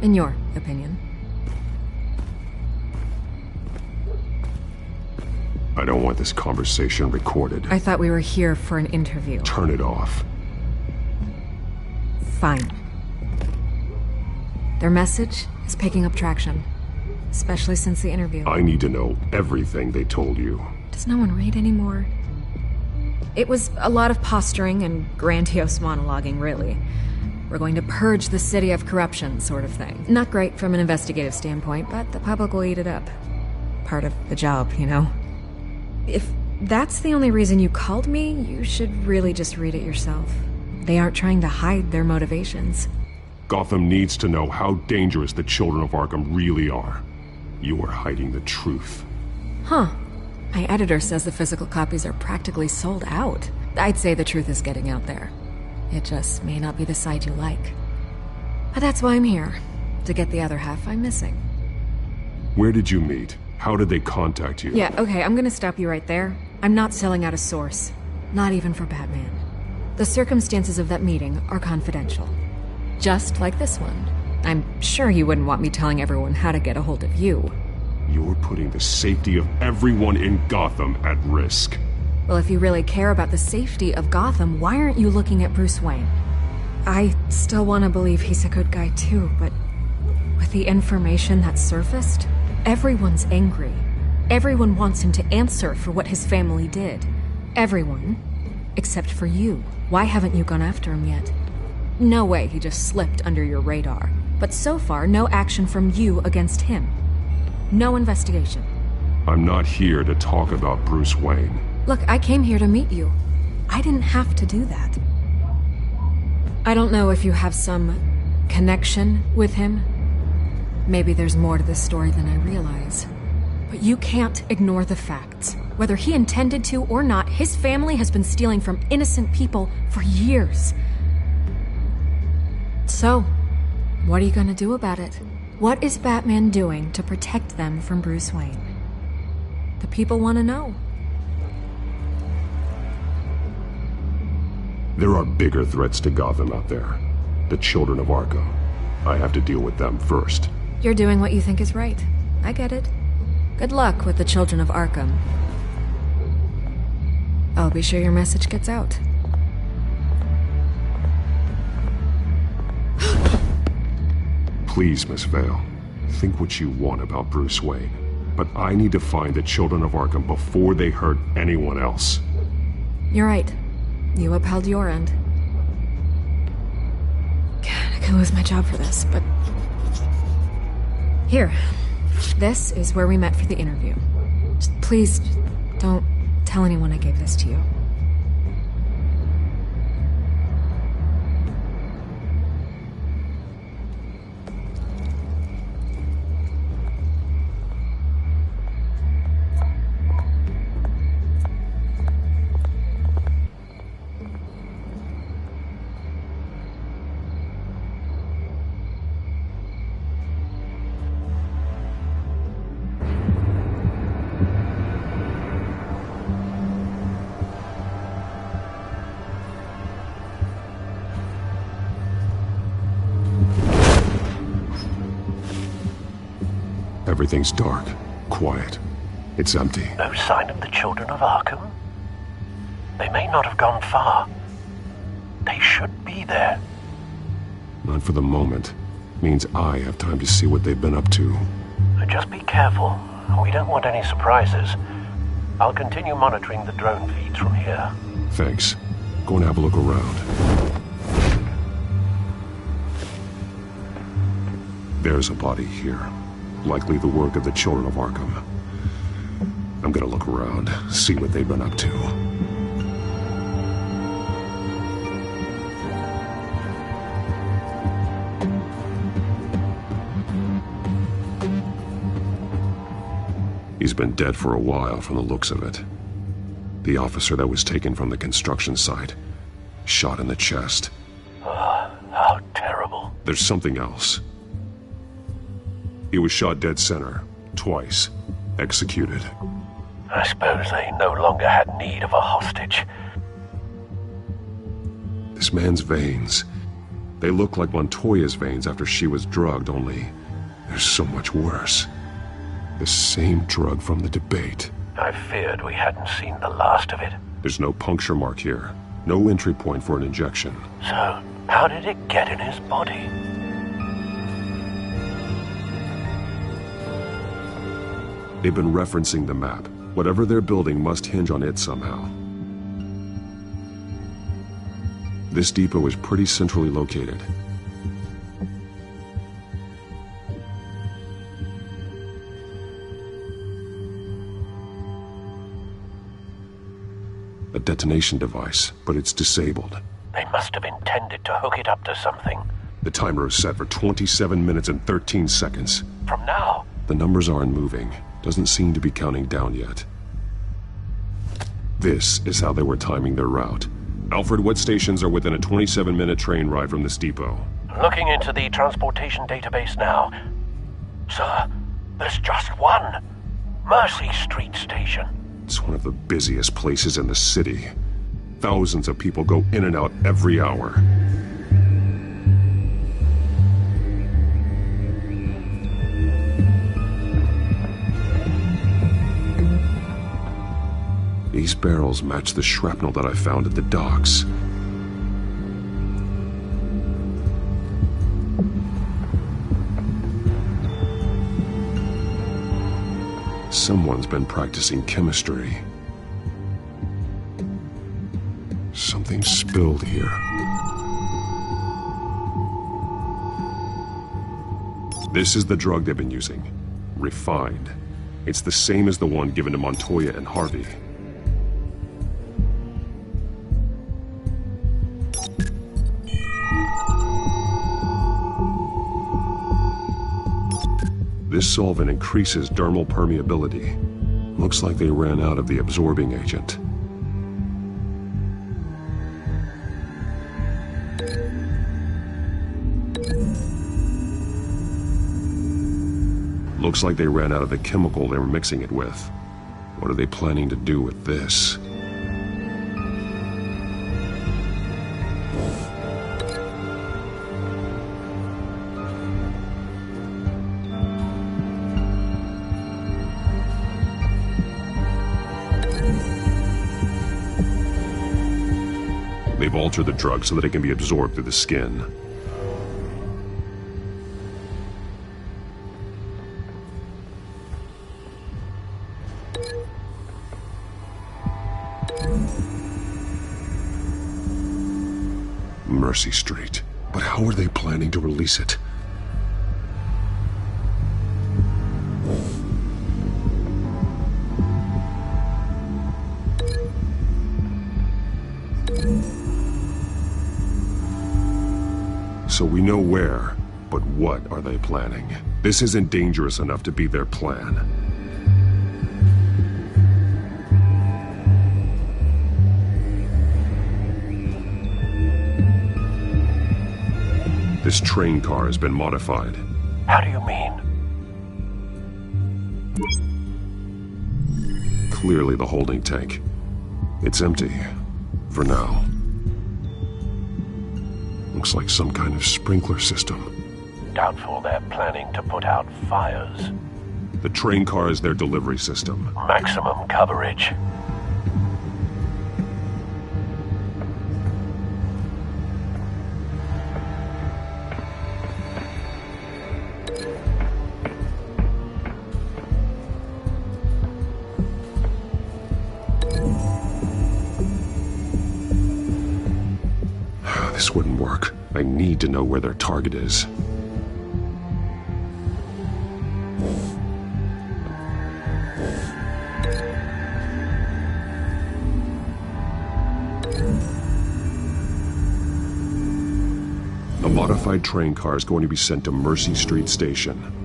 In your opinion? I don't want this conversation recorded. I thought we were here for an interview. Turn it off. Fine. Their message is picking up traction, especially since the interview. I need to know everything they told you. Does no one read anymore? It was a lot of posturing and grandiose monologuing, really. We're going to purge the city of corruption, sort of thing. Not great from an investigative standpoint, but the public will eat it up. Part of the job, you know? If that's the only reason you called me, you should really just read it yourself. They aren't trying to hide their motivations. Gotham needs to know how dangerous the Children of Arkham really are. You are hiding the truth. Huh. My editor says the physical copies are practically sold out. I'd say the truth is getting out there. It just may not be the side you like. But that's why I'm here, to get the other half I'm missing. Where did you meet? How did they contact you? Yeah, okay, I'm gonna stop you right there. I'm not selling out a source. Not even for Batman. The circumstances of that meeting are confidential. Just like this one. I'm sure you wouldn't want me telling everyone how to get a hold of you. You're putting the safety of everyone in Gotham at risk. Well, if you really care about the safety of Gotham, why aren't you looking at Bruce Wayne? I still want to believe he's a good guy too, but with the information that surfaced, everyone's angry. Everyone wants him to answer for what his family did. Everyone. Except for you. Why haven't you gone after him yet? No way he just slipped under your radar. But so far, no action from you against him. No investigation. I'm not here to talk about Bruce Wayne. Look, I came here to meet you. I didn't have to do that. I don't know if you have some connection with him. Maybe there's more to this story than I realize. But you can't ignore the facts. Whether he intended to or not, his family has been stealing from innocent people for years. So, what are you gonna do about it? What is Batman doing to protect them from Bruce Wayne? The people want to know. There are bigger threats to Gotham out there. The Children of Arkham. I have to deal with them first. You're doing what you think is right. I get it. Good luck with the Children of Arkham. I'll be sure your message gets out. Please, Miss Vale, think what you want about Bruce Wayne. But I need to find the Children of Arkham before they hurt anyone else. You're right. You upheld your end. God, I could lose my job for this, but... Here. This is where we met for the interview. Just please, don't tell anyone I gave this to you. Everything's dark, quiet. It's empty. No sign of the Children of Arkham? They may not have gone far. They should be there. Not for the moment. Means I have time to see what they've been up to. Just be careful. We don't want any surprises. I'll continue monitoring the drone feeds from here. Thanks. Go and have a look around. There's a body here. Likely the work of the Children of Arkham. I'm gonna look around, see what they've been up to. He's been dead for a while from the looks of it. The officer that was taken from the construction site. Shot in the chest. How terrible. There's something else. He was shot dead center. Twice. Executed. I suppose they no longer had need of a hostage. This man's veins. They look like Montoya's veins after she was drugged, only they're so much worse. The same drug from the debate. I feared we hadn't seen the last of it. There's no puncture mark here. No entry point for an injection. So, how did it get in his body? They've been referencing the map. Whatever they're building must hinge on it somehow. This depot is pretty centrally located. A detonation device, but it's disabled. They must have intended to hook it up to something. The timer is set for 27 minutes and 13 seconds. From now? The numbers aren't moving. Doesn't seem to be counting down yet. This is how they were timing their route. Alfred, what stations are within a 27-minute train ride from this depot? Looking into the transportation database now. Sir, there's just one. Mercy Street Station. It's one of the busiest places in the city. Thousands of people go in and out every hour. These barrels match the shrapnel that I found at the docks. Someone's been practicing chemistry. Something spilled here. This is the drug they've been using. Refined. It's the same as the one given to Montoya and Harvey. This solvent increases dermal permeability. Looks like they ran out of the absorbing agent. Looks like they ran out of the chemical they were mixing it with. What are they planning to do with this? They've altered the drug so that it can be absorbed through the skin. Mercy Street. But how are they planning to release it? So we know where, but what are they planning? This isn't dangerous enough to be their plan. This train car has been modified. How do you mean? Clearly the holding tank. It's empty. For now. Looks like some kind of sprinkler system. Doubtful they're planning to put out fires. The train car is their delivery system. Maximum coverage. This wouldn't work. I need to know where their target is. A modified train car is going to be sent to Mercy Street Station.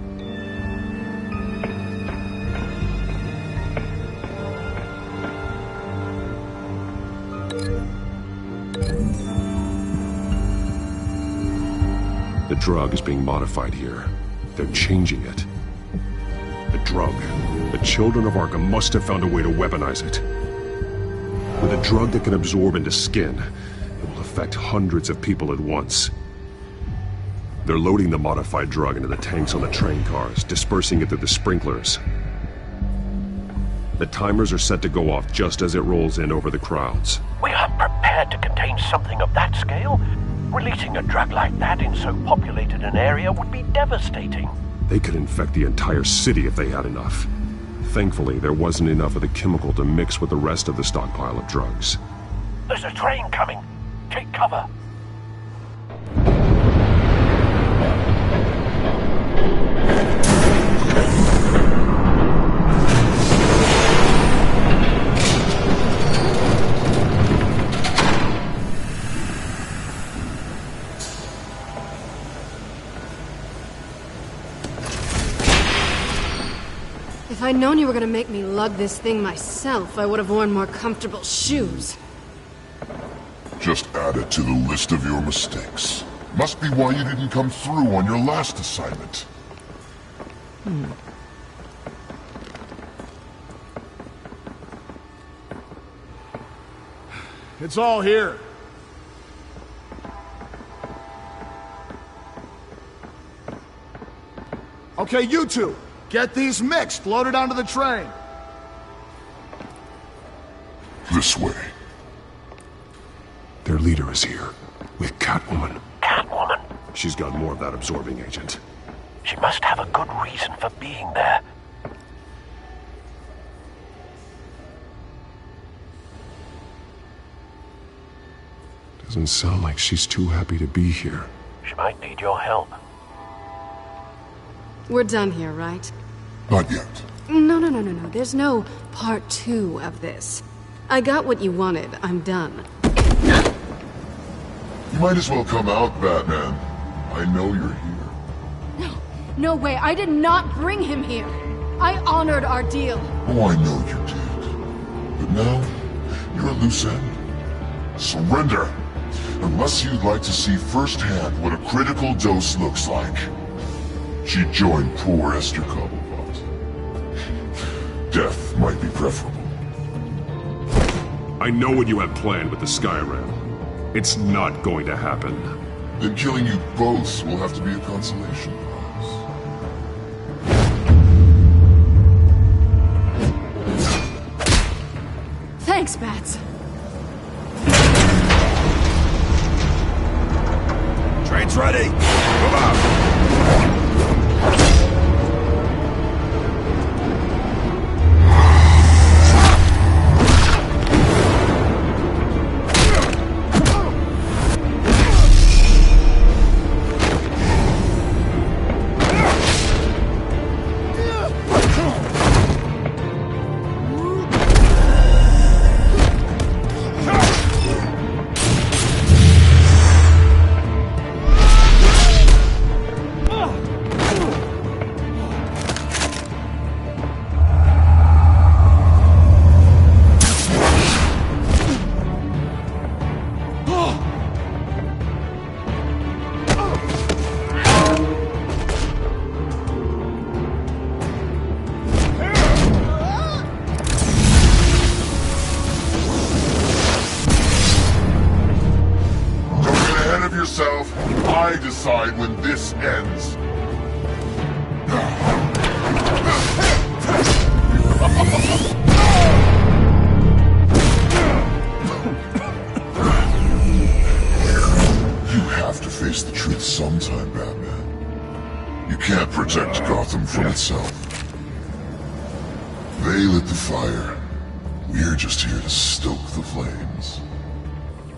The drug is being modified here. They're changing it. The drug. The children of Arkham must have found a way to weaponize it. With a drug that can absorb into skin, it will affect hundreds of people at once. They're loading the modified drug into the tanks on the train cars, dispersing it through the sprinklers. The timers are set to go off just as it rolls in over the crowds. We aren't prepared to contain something of that scale. Releasing a drug like that in so populated an area would be devastating. They could infect the entire city if they had enough. Thankfully, there wasn't enough of the chemical to mix with the rest of the stockpile of drugs. There's a train coming. Take cover. If I'd known you were gonna make me lug this thing myself, I would have worn more comfortable shoes. Just add it to the list of your mistakes. Must be why you didn't come through on your last assignment. It's all here. Okay, you two. Get these mixed, loaded onto the train. This way. Their leader is here, with Catwoman. Catwoman? She's got more of that absorbing agent. She must have a good reason for being there. Doesn't sound like she's too happy to be here. She might need your help. We're done here, right? Not yet. No. There's no part 2 of this. I got what you wanted. I'm done. You might as well come out, Batman. I know you're here. No way. I did not bring him here. I honored our deal. Oh, I know you did. But now, you're a loose end. Surrender! Unless you'd like to see firsthand what a critical dose looks like. She joined poor Esther Cobblepot. Death might be preferable. I know what you have planned with the Skyrim. It's not going to happen. Then killing you both will have to be a consolation prize. Thanks, Bats. Train's ready! Move out! I decide when this ends. You have to face the truth sometime, Batman. You can't protect Gotham from itself. They lit the fire. We're just here to stoke the flames.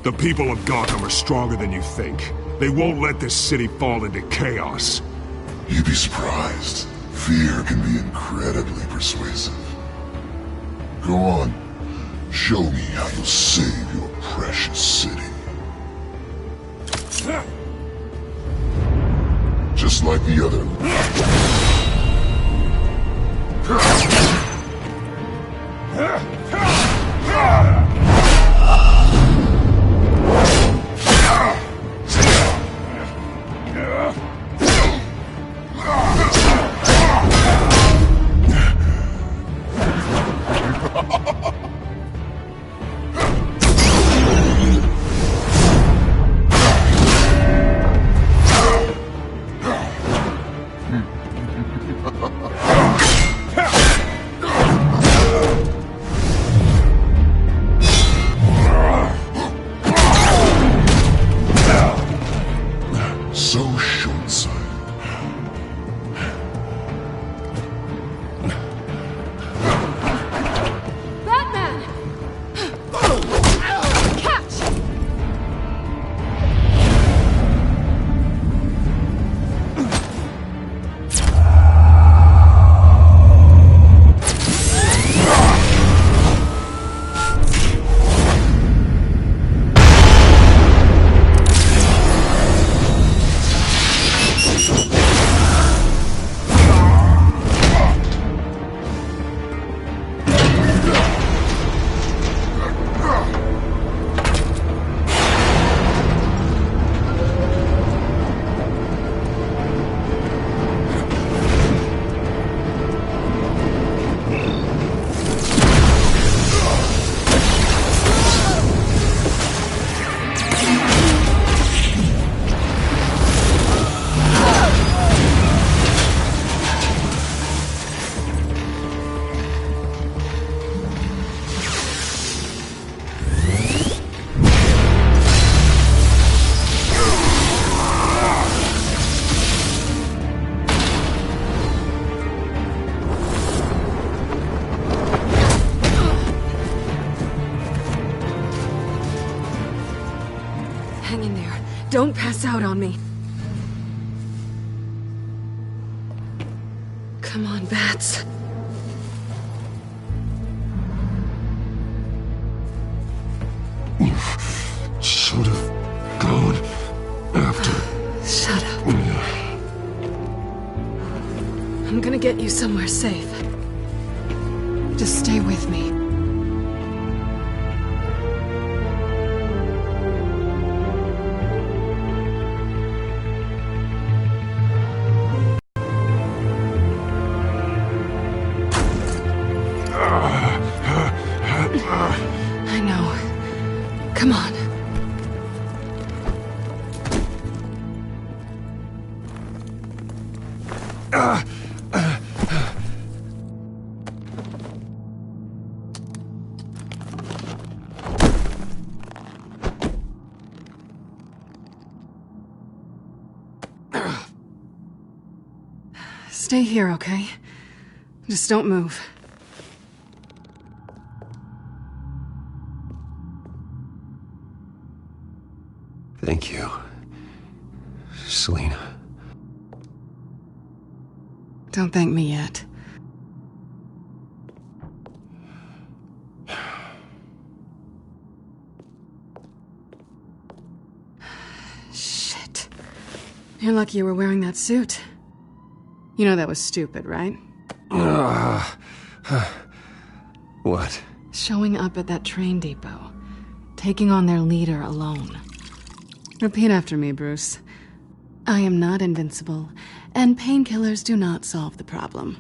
The people of Gotham are stronger than you think. They won't let this city fall into chaos. You'd be surprised. Fear can be incredibly persuasive. Go on. Show me how you'll save your precious city. Just like the other. Don't pass out on me. Come on, Bats. You should have gone after. Shut up. I'm gonna get you somewhere safe. Just stay with me. I know. Come on. Stay here, okay? Just don't move. Thank you, Selina. Don't thank me yet. Shit. You're lucky you were wearing that suit. You know that was stupid, right? What? Showing up at that train depot. Taking on their leader alone. Repeat after me, Bruce. I am not invincible, and painkillers do not solve the problem.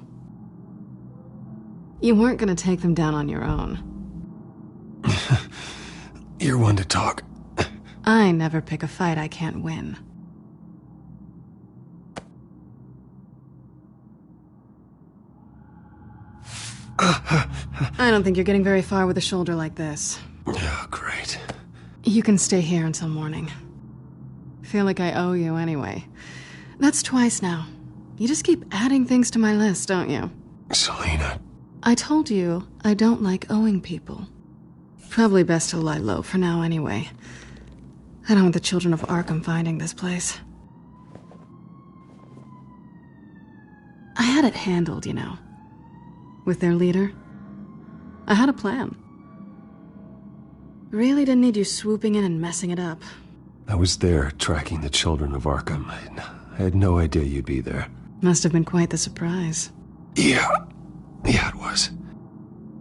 You weren't gonna take them down on your own. You're one to talk. I never pick a fight I can't win. I don't think you're getting very far with a shoulder like this. Oh, great. You can stay here until morning. Feel like I owe you anyway. That's twice now. You just keep adding things to my list, don't you? Selina. I told you I don't like owing people. Probably best to lie low for now anyway. I don't want the children of Arkham finding this place. I had it handled, you know. With their leader. I had a plan. Really didn't need you swooping in and messing it up. I was there tracking the children of Arkham. I had no idea you'd be there. Must have been quite the surprise. Yeah, it was.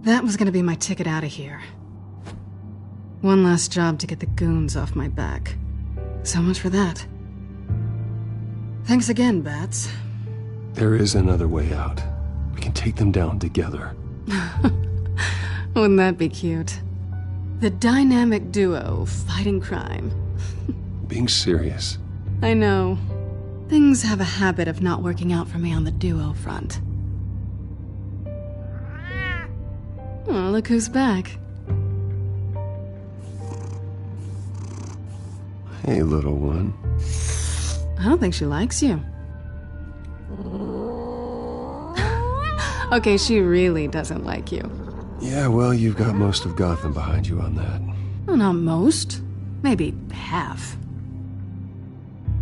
That was gonna be my ticket out of here. One last job to get the goons off my back. So much for that. Thanks again, Bats. There is another way out. We can take them down together. Wouldn't that be cute? The dynamic duo fighting crime. Being serious. I know. Things have a habit of not working out for me on the duo front. Oh, look who's back. Hey, little one. I don't think she likes you. Okay, she really doesn't like you. Yeah, well, you've got most of Gotham behind you on that. Well, not most. Maybe half.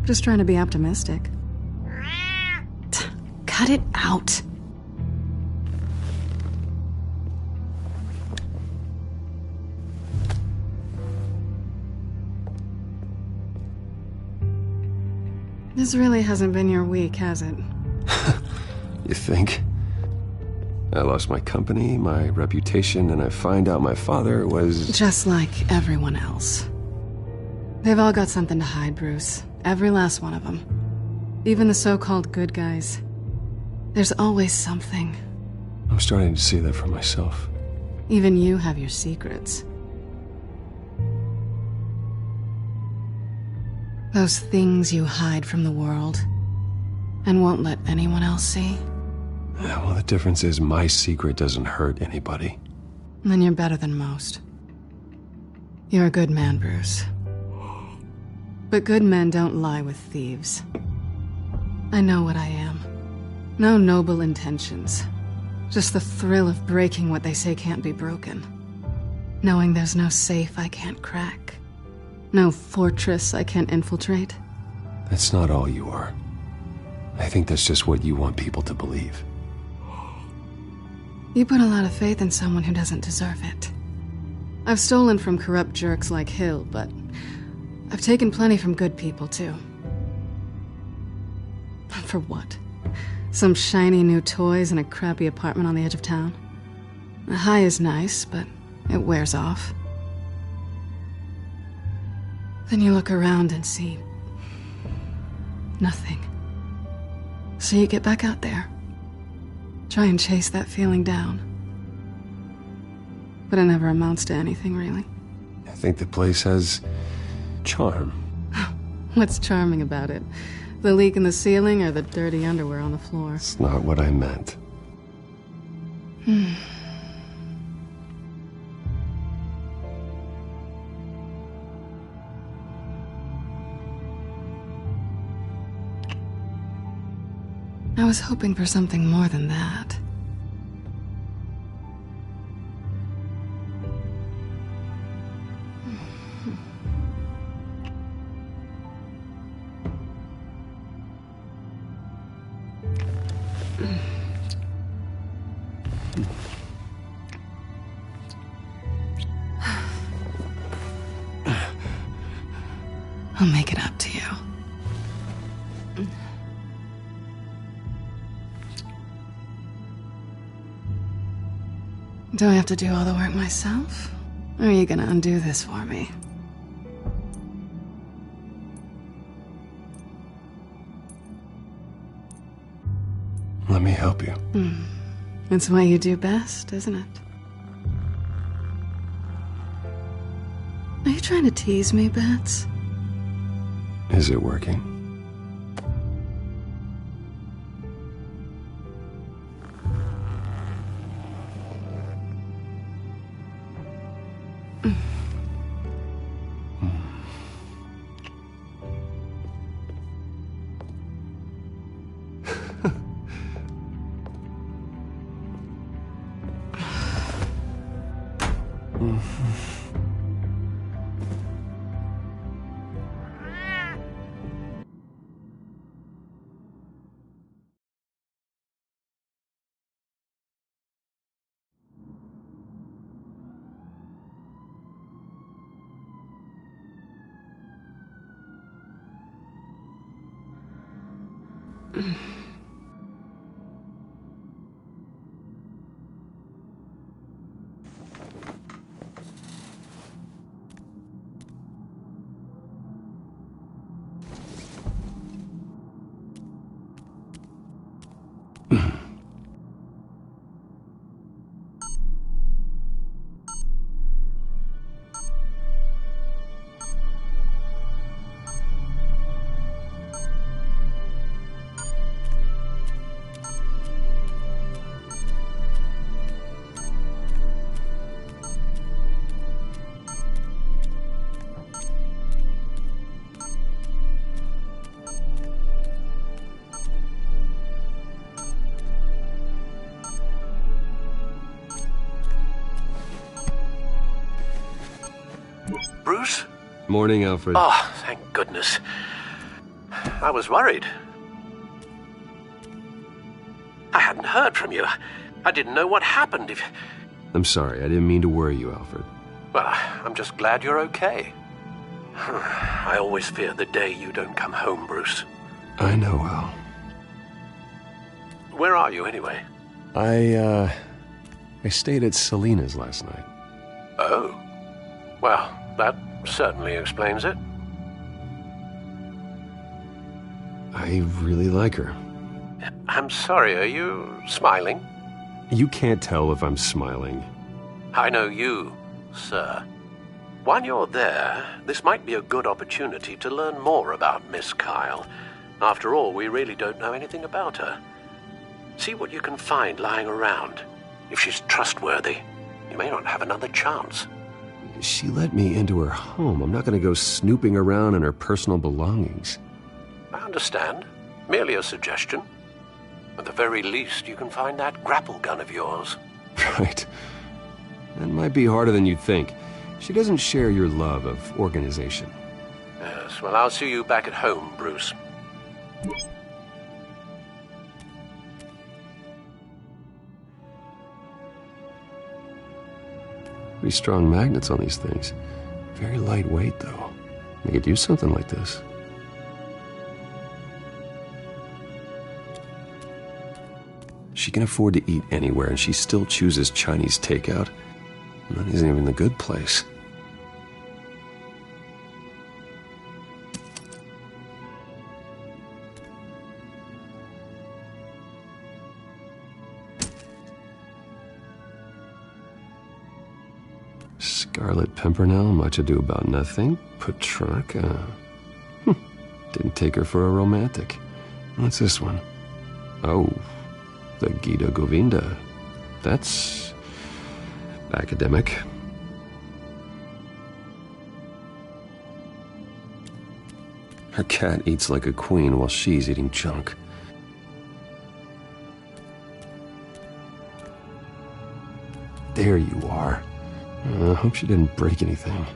Just trying to be optimistic. Cut it out. This really hasn't been your week, has it? You think? I lost my company, my reputation, and I find out my father was... Just like everyone else. They've all got something to hide, Bruce. Every last one of them. Even the so-called good guys. There's always something. I'm starting to see that for myself. Even you have your secrets. Those things you hide from the world and won't let anyone else see. Yeah, well, the difference is my secret doesn't hurt anybody. Then you're better than most. You're a good man, Bruce. But good men don't lie with thieves. I know what I am. No noble intentions. Just the thrill of breaking what they say can't be broken. Knowing there's no safe I can't crack. No fortress I can't infiltrate. That's not all you are. I think that's just what you want people to believe. You put a lot of faith in someone who doesn't deserve it. I've stolen from corrupt jerks like Hill, but I've taken plenty from good people, too. For what? Some shiny new toys and a crappy apartment on the edge of town? The high is nice, but it wears off. Then you look around and see nothing. So you get back out there. Try and chase that feeling down. But it never amounts to anything, really. I think the place has charm. What's charming about it? The leak in the ceiling or the dirty underwear on the floor? It's not what I meant. I was hoping for something more than that. I'll make it up to you. Do I have to do all the work myself? Or are you gonna undo this for me? Let me help you. It's what you do best, isn't it? Are you trying to tease me, Bats? Is it working? Bruce? Morning, Alfred. Oh, thank goodness. I was worried. I hadn't heard from you. I didn't know what happened if... I'm sorry, I didn't mean to worry you, Alfred. Well, I'm just glad you're okay. I always fear the day you don't come home, Bruce. I know, Al. Where are you, anyway? I stayed at Selena's last night. Oh. Well, that certainly explains it. I really like her. I'm sorry, are you smiling? You can't tell if I'm smiling. I know you, sir. While you're there, this might be a good opportunity to learn more about Miss Kyle. After all, we really don't know anything about her. See what you can find lying around. If she's trustworthy, you may not have another chance. She let me into her home. I'm not going to go snooping around in her personal belongings. I understand. Merely a suggestion. At the very least, you can find that grapple gun of yours. Right. That might be harder than you'd think. She doesn't share your love of organization. Yes, well, I'll see you back at home, Bruce. Pretty strong magnets on these things. Very lightweight, though. They could use something like this. She can afford to eat anywhere, and she still chooses Chinese takeout. And that isn't even the good place. Scarlet Pimpernel, much ado about nothing. Petrarca. Didn't take her for a romantic. What's this one? Oh, the Gita Govinda. That's academic. Her cat eats like a queen while she's eating junk. There you are. I hope she didn't break anything.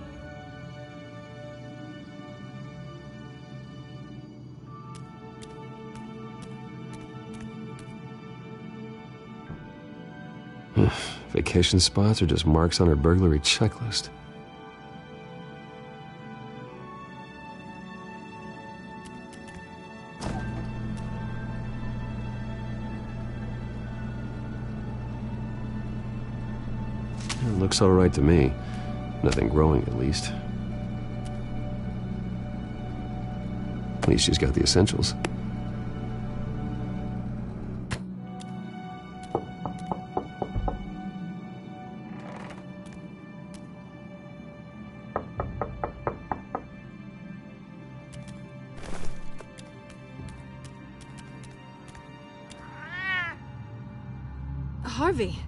Vacation spots are just marks on her burglary checklist. It looks all right to me. Nothing growing, at least. At least she's got the essentials. Harvey.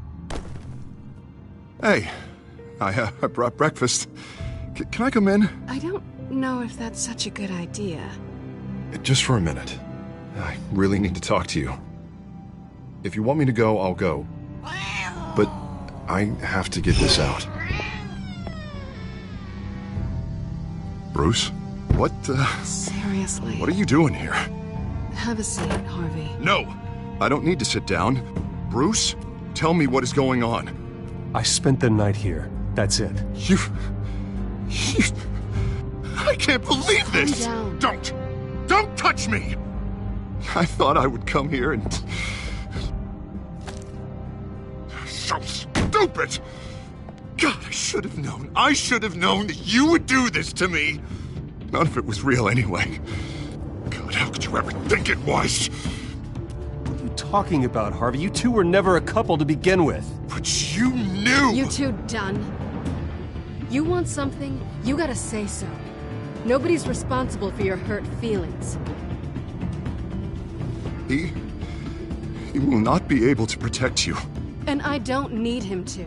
Hey, I brought breakfast. Can I come in? I don't know if that's such a good idea. Just for a minute. I really need to talk to you. If you want me to go, I'll go. But I have to get this out. Bruce? What, Seriously. What are you doing here? Have a seat, Harvey. No! I don't need to sit down. Bruce, tell me what is going on. I spent the night here. That's it. You... I can't believe this! Calm down. Don't touch me! I thought I would come here and... So stupid! God, I should have known. I should have known that you would do this to me! None of it was real anyway. God, how could you ever think it was? What are you talking about, Harvey? You two were never a couple to begin with. But you knew! You two done? You want something, you gotta say so. Nobody's responsible for your hurt feelings. He will not be able to protect you. And I don't need him to.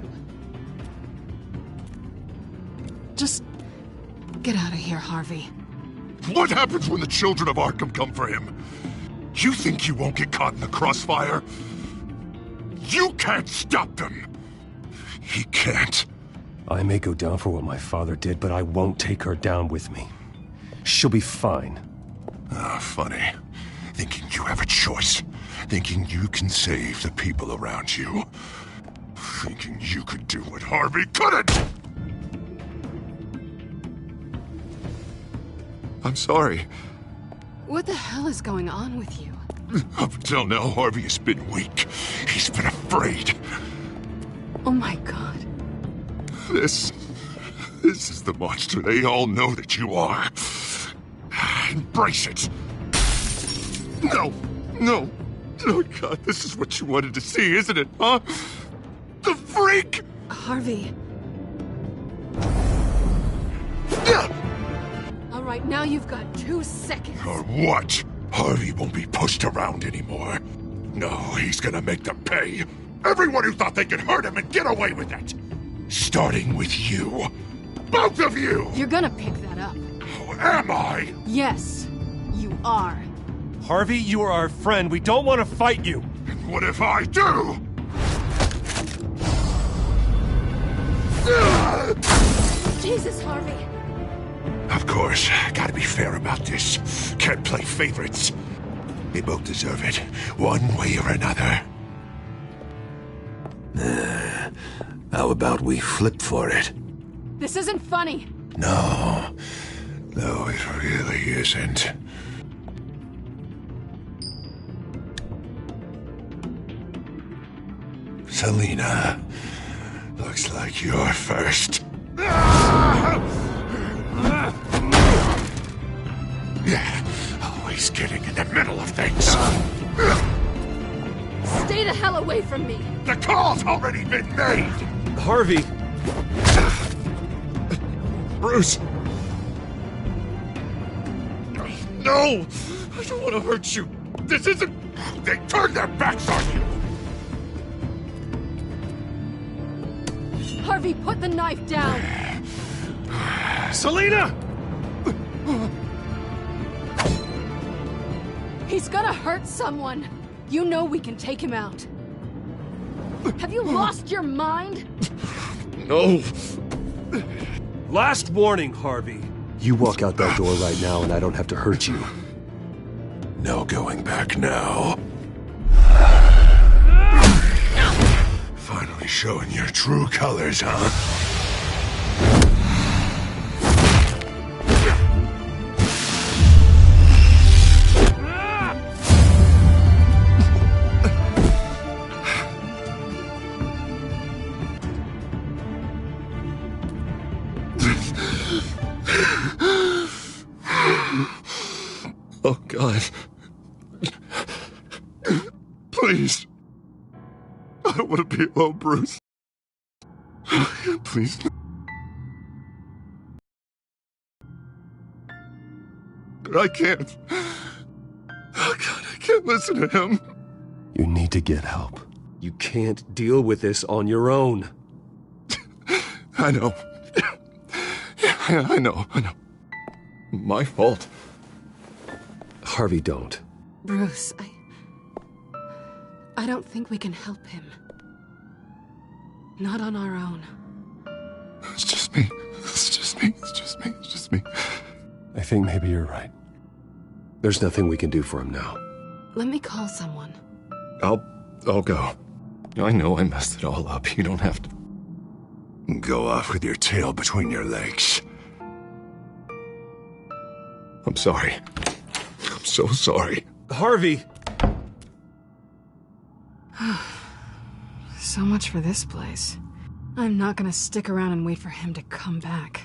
Just get out of here, Harvey. What happens when the children of Arkham come for him? You think you won't get caught in the crossfire? You can't stop them! He can't. I may go down for what my father did, but I won't take her down with me. She'll be fine. Ah, funny. Thinking you have a choice. Thinking you can save the people around you. Thinking you could do what Harvey couldn't! I'm sorry. What the hell is going on with you? Up until now, Harvey has been weak. He's been afraid. Oh my God. This is the monster they all know that you are. Embrace it. No, God, this is what you wanted to see, isn't it, huh? The freak! Harvey. All right, now you've got 2 seconds. Or what? Harvey won't be pushed around anymore. No, he's gonna make them pay. Everyone who thought they could hurt him and get away with it. Starting with you. Both of you! You're gonna pick that up. Oh, am I? Yes, you are. Harvey, you are our friend. We don't want to fight you. And what if I do? Jesus, Harvey. Of course, gotta be fair about this. Can't play favorites. They both deserve it, one way or another. How about we flip for it? This isn't funny. No, it really isn't. Selina, looks like you're first. Yeah, always getting in the middle of things. Stay the hell away from me. The call's already been made. Harvey! Bruce! No! I don't want to hurt you. This isn't... They turned their backs on you. Harvey, put the knife down. Selina! He's gonna hurt someone. You know we can take him out. Have you lost your mind? No. Last warning, Harvey. You walk out that door right now and I don't have to hurt you. No going back now. Finally showing your true colors, huh? Oh, God. Please. I don't want to be alone, Bruce. Please. But I can't. Oh, God, I can't listen to him. You need to get help. You can't deal with this on your own. I know. Yeah, I know. My fault. Harvey, don't. Bruce, I don't think we can help him. Not on our own. It's just me. I think maybe you're right. There's nothing we can do for him now. Let me call someone. I'll go. I know I messed it all up. You don't have to Go off with your tail between your legs. I'm sorry. I'm so sorry. Harvey! So much for this place. I'm not gonna stick around and wait for him to come back.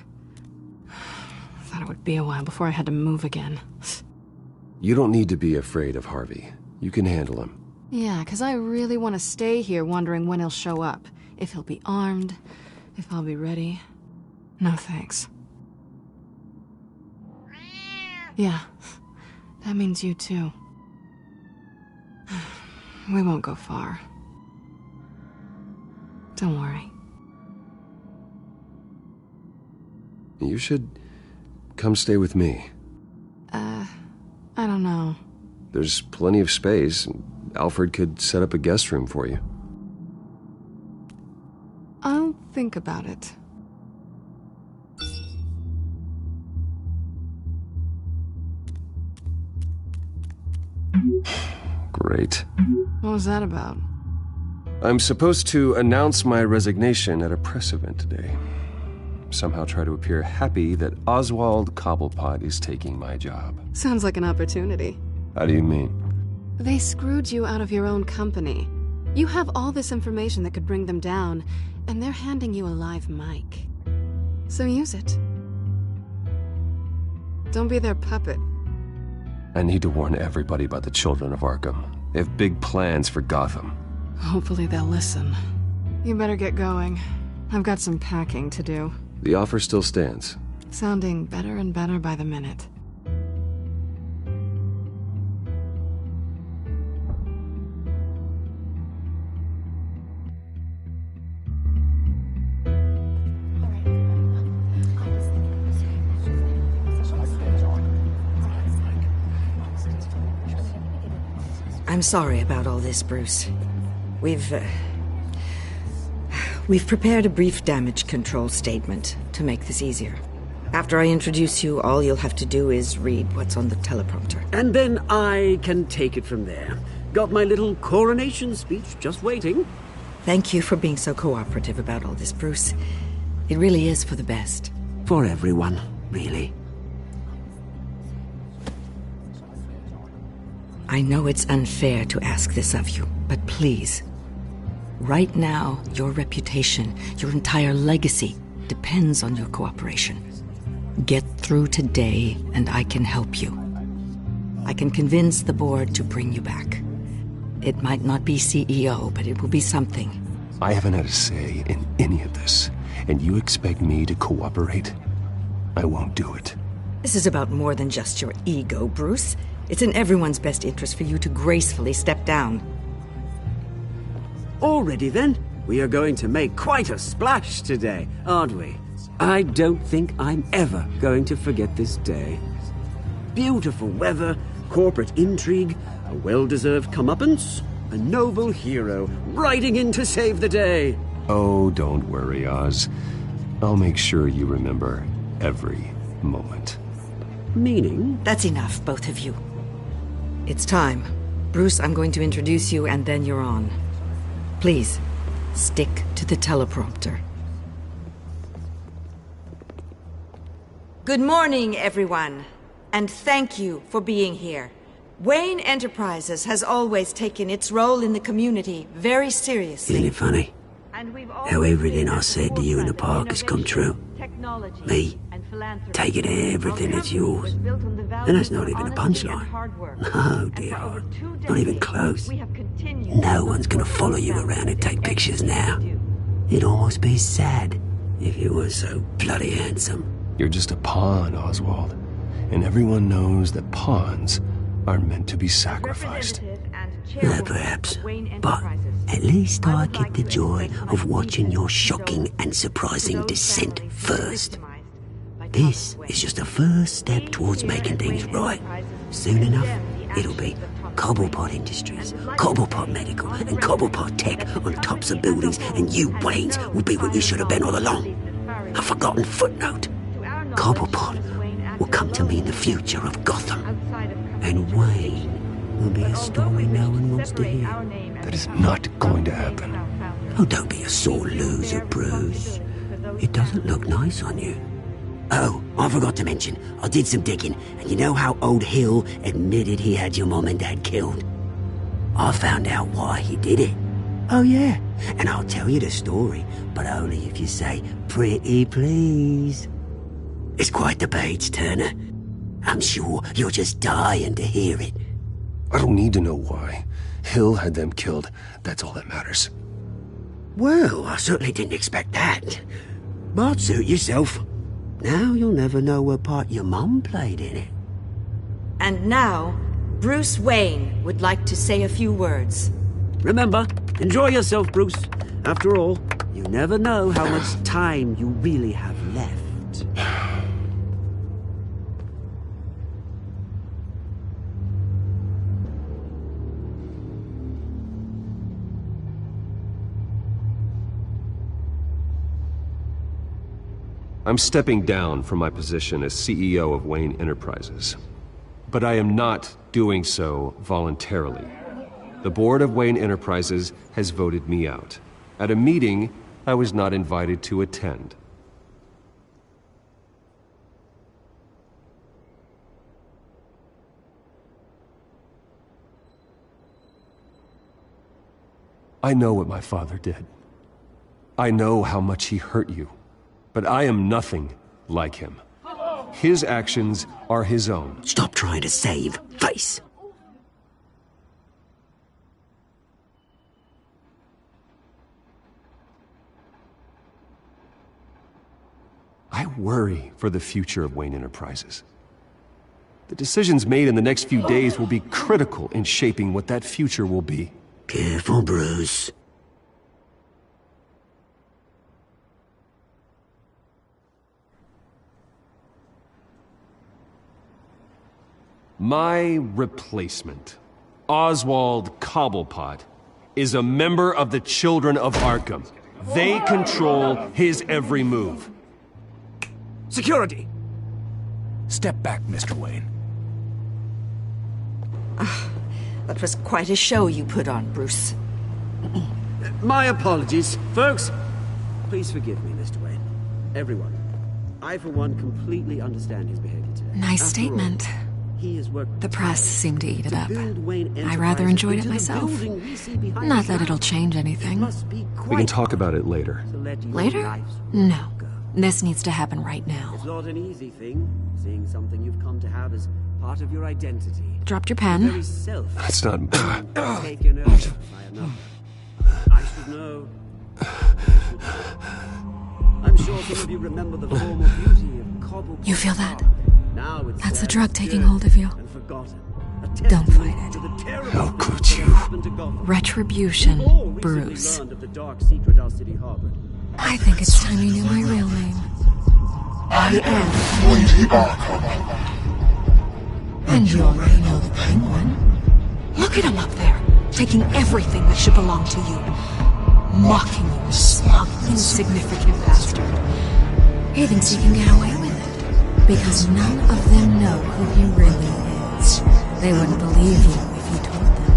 Thought it would be a while before I had to move again. You don't need to be afraid of Harvey. You can handle him. Yeah, 'cause I really want to stay here wondering when he'll show up. If he'll be armed, if I'll be ready. No thanks. Yeah, that means you too. We won't go far. Don't worry. You should come stay with me. I don't know. There's plenty of space. Alfred could set up a guest room for you. I'll think about it. Great. What was that about? I'm supposed to announce my resignation at a press event today. Somehow try to appear happy that Oswald Cobblepot is taking my job. Sounds like an opportunity. How do you mean? They screwed you out of your own company. You have all this information that could bring them down, and they're handing you a live mic. So use it. Don't be their puppet. I need to warn everybody about the children of Arkham. They have big plans for Gotham. Hopefully they'll listen. You better get going. I've got some packing to do. The offer still stands. Sounding better and better by the minute. I'm sorry about all this, Bruce. We've prepared a brief damage control statement to make this easier. After I introduce you, all you'll have to do is read what's on the teleprompter. And then I can take it from there. Got my little coronation speech just waiting. Thank you for being so cooperative about all this, Bruce. It really is for the best. For everyone, really. I know it's unfair to ask this of you, but please. Right now, your reputation, your entire legacy, depends on your cooperation. Get through today, and I can help you. I can convince the board to bring you back. It might not be CEO, but it will be something. I haven't had a say in any of this, and you expect me to cooperate? I won't do it. This is about more than just your ego, Bruce. It's in everyone's best interest for you to gracefully step down. Already then, we are going to make quite a splash today, aren't we? I don't think I'm ever going to forget this day. Beautiful weather, corporate intrigue, a well-deserved comeuppance, a noble hero riding in to save the day. Oh, don't worry, Oz. I'll make sure you remember every moment. Meaning? That's enough, both of you. It's time. Bruce, I'm going to introduce you, and then you're on. Please, stick to the teleprompter. Good morning, everyone, and thank you for being here. Wayne Enterprises has always taken its role in the community very seriously. Isn't it funny? How everything I said to you in the park has come true. Me, taking everything that's yours. And that's not even a punchline. No, dear, not even close. No one's gonna follow you around and take pictures now. It'd almost be sad if you were so bloody handsome. You're just a pawn, Oswald. And everyone knows that pawns are meant to be sacrificed. Perhaps. But at least I get the joy of watching your shocking and surprising descent first. This is just a first step towards making things right. Soon enough, it'll be Cobblepot Industries, Cobblepot Medical, and Cobblepot Tech on tops of buildings, and you, Waynes, will be what you should have been all along. A forgotten footnote. Cobblepot will come to mean the future of Gotham. And Wayne will be a story no one wants to hear. That is not going to happen. Oh, don't be a sore loser, Bruce. It doesn't look nice on you. Oh, I forgot to mention, I did some digging, and you know how old Hill admitted he had your mom and dad killed? I found out why he did it. Oh yeah, and I'll tell you the story, but only if you say, pretty please. It's quite the page, Turner. I'm sure you're just dying to hear it. I don't need to know why. Hill had them killed. That's all that matters. Well, I certainly didn't expect that. But suit yourself. Now you'll never know what part your mum played in it. And now, Bruce Wayne would like to say a few words. Remember, enjoy yourself, Bruce. After all, you never know how much time you really have left. I'm stepping down from my position as CEO of Wayne Enterprises. But I am not doing so voluntarily. The board of Wayne Enterprises has voted me out, at a meeting I was not invited to attend. I know what my father did. I know how much he hurt you. But I am nothing like him. His actions are his own. Stop trying to save face. I worry for the future of Wayne Enterprises. The decisions made in the next few days will be critical in shaping what that future will be. Careful, Bruce. My replacement, Oswald Cobblepot, is a member of the Children of Arkham. They control his every move. Security! Step back, Mr. Wayne. That was quite a show you put on, Bruce. My apologies, folks. Please forgive me, Mr. Wayne. Everyone. I, for one, completely understand his behavior today. Nice After statement. all, he has worked The press seemed to eat it up. I rather Enterprises enjoyed it into the myself. building we see behind Not us that now. it'll change anything. We can talk about it later. Later? No. This needs to happen right now. It's not an easy thing, seeing something you've come to have as part of your identity. Dropped your The pen? very self That's not... taken over by another. I should know. I'm sure some of you remember the former beauty of Cobble. You feel that? Now it's That's the sad, drug taking dirt, hold of you. and forgotten. Don't fight it. To the terrible How things could that you? happened to Gotham. Retribution, We've all recently Bruce. learned of the dark secret our city harbored. I think it's time you knew my real name. I am Lady Arkham. And you already know the Penguin. Look at him up there, taking everything that should belong to you. Mocking you, smug, insignificant bastard. He thinks he can get away with it. Because none of them know who he really is. They wouldn't believe you if you told them.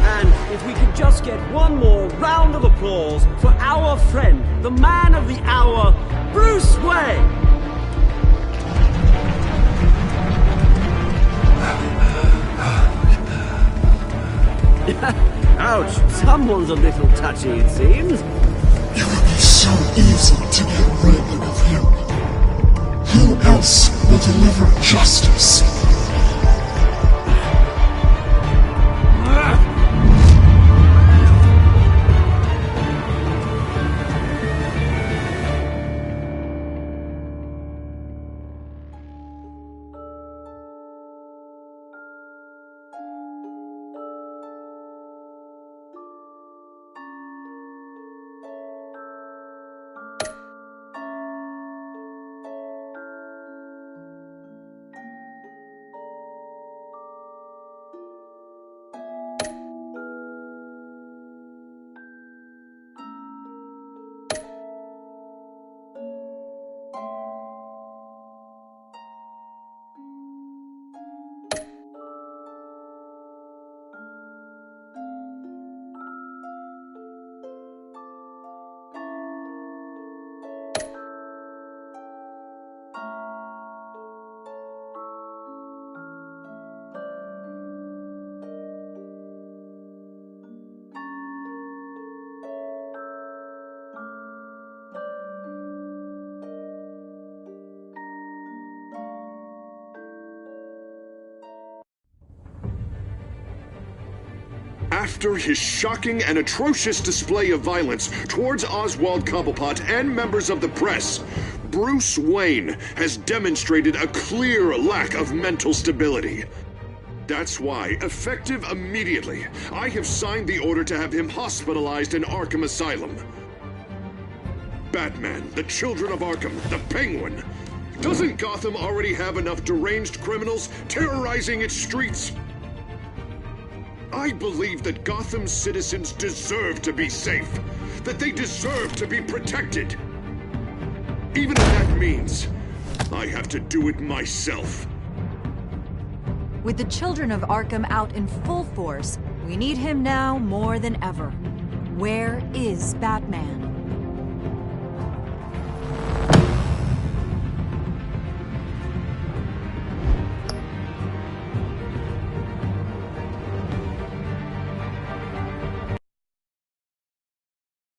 And if we could just get one more round of applause for our friend, the man of the hour, Bruce Wayne! Ouch, someone's a little touchy, it seems. It would be so easy to get rid of him. Who else will deliver justice? After his shocking and atrocious display of violence towards Oswald Cobblepot and members of the press, Bruce Wayne has demonstrated a clear lack of mental stability. That's why, effective immediately, I have signed the order to have him hospitalized in Arkham Asylum. Batman, the Children of Arkham, the Penguin. Doesn't Gotham already have enough deranged criminals terrorizing its streets? I believe that Gotham's citizens deserve to be safe, that they deserve to be protected. Even if that means I have to do it myself. With the Children of Arkham out in full force, we need him now more than ever. Where is Batman?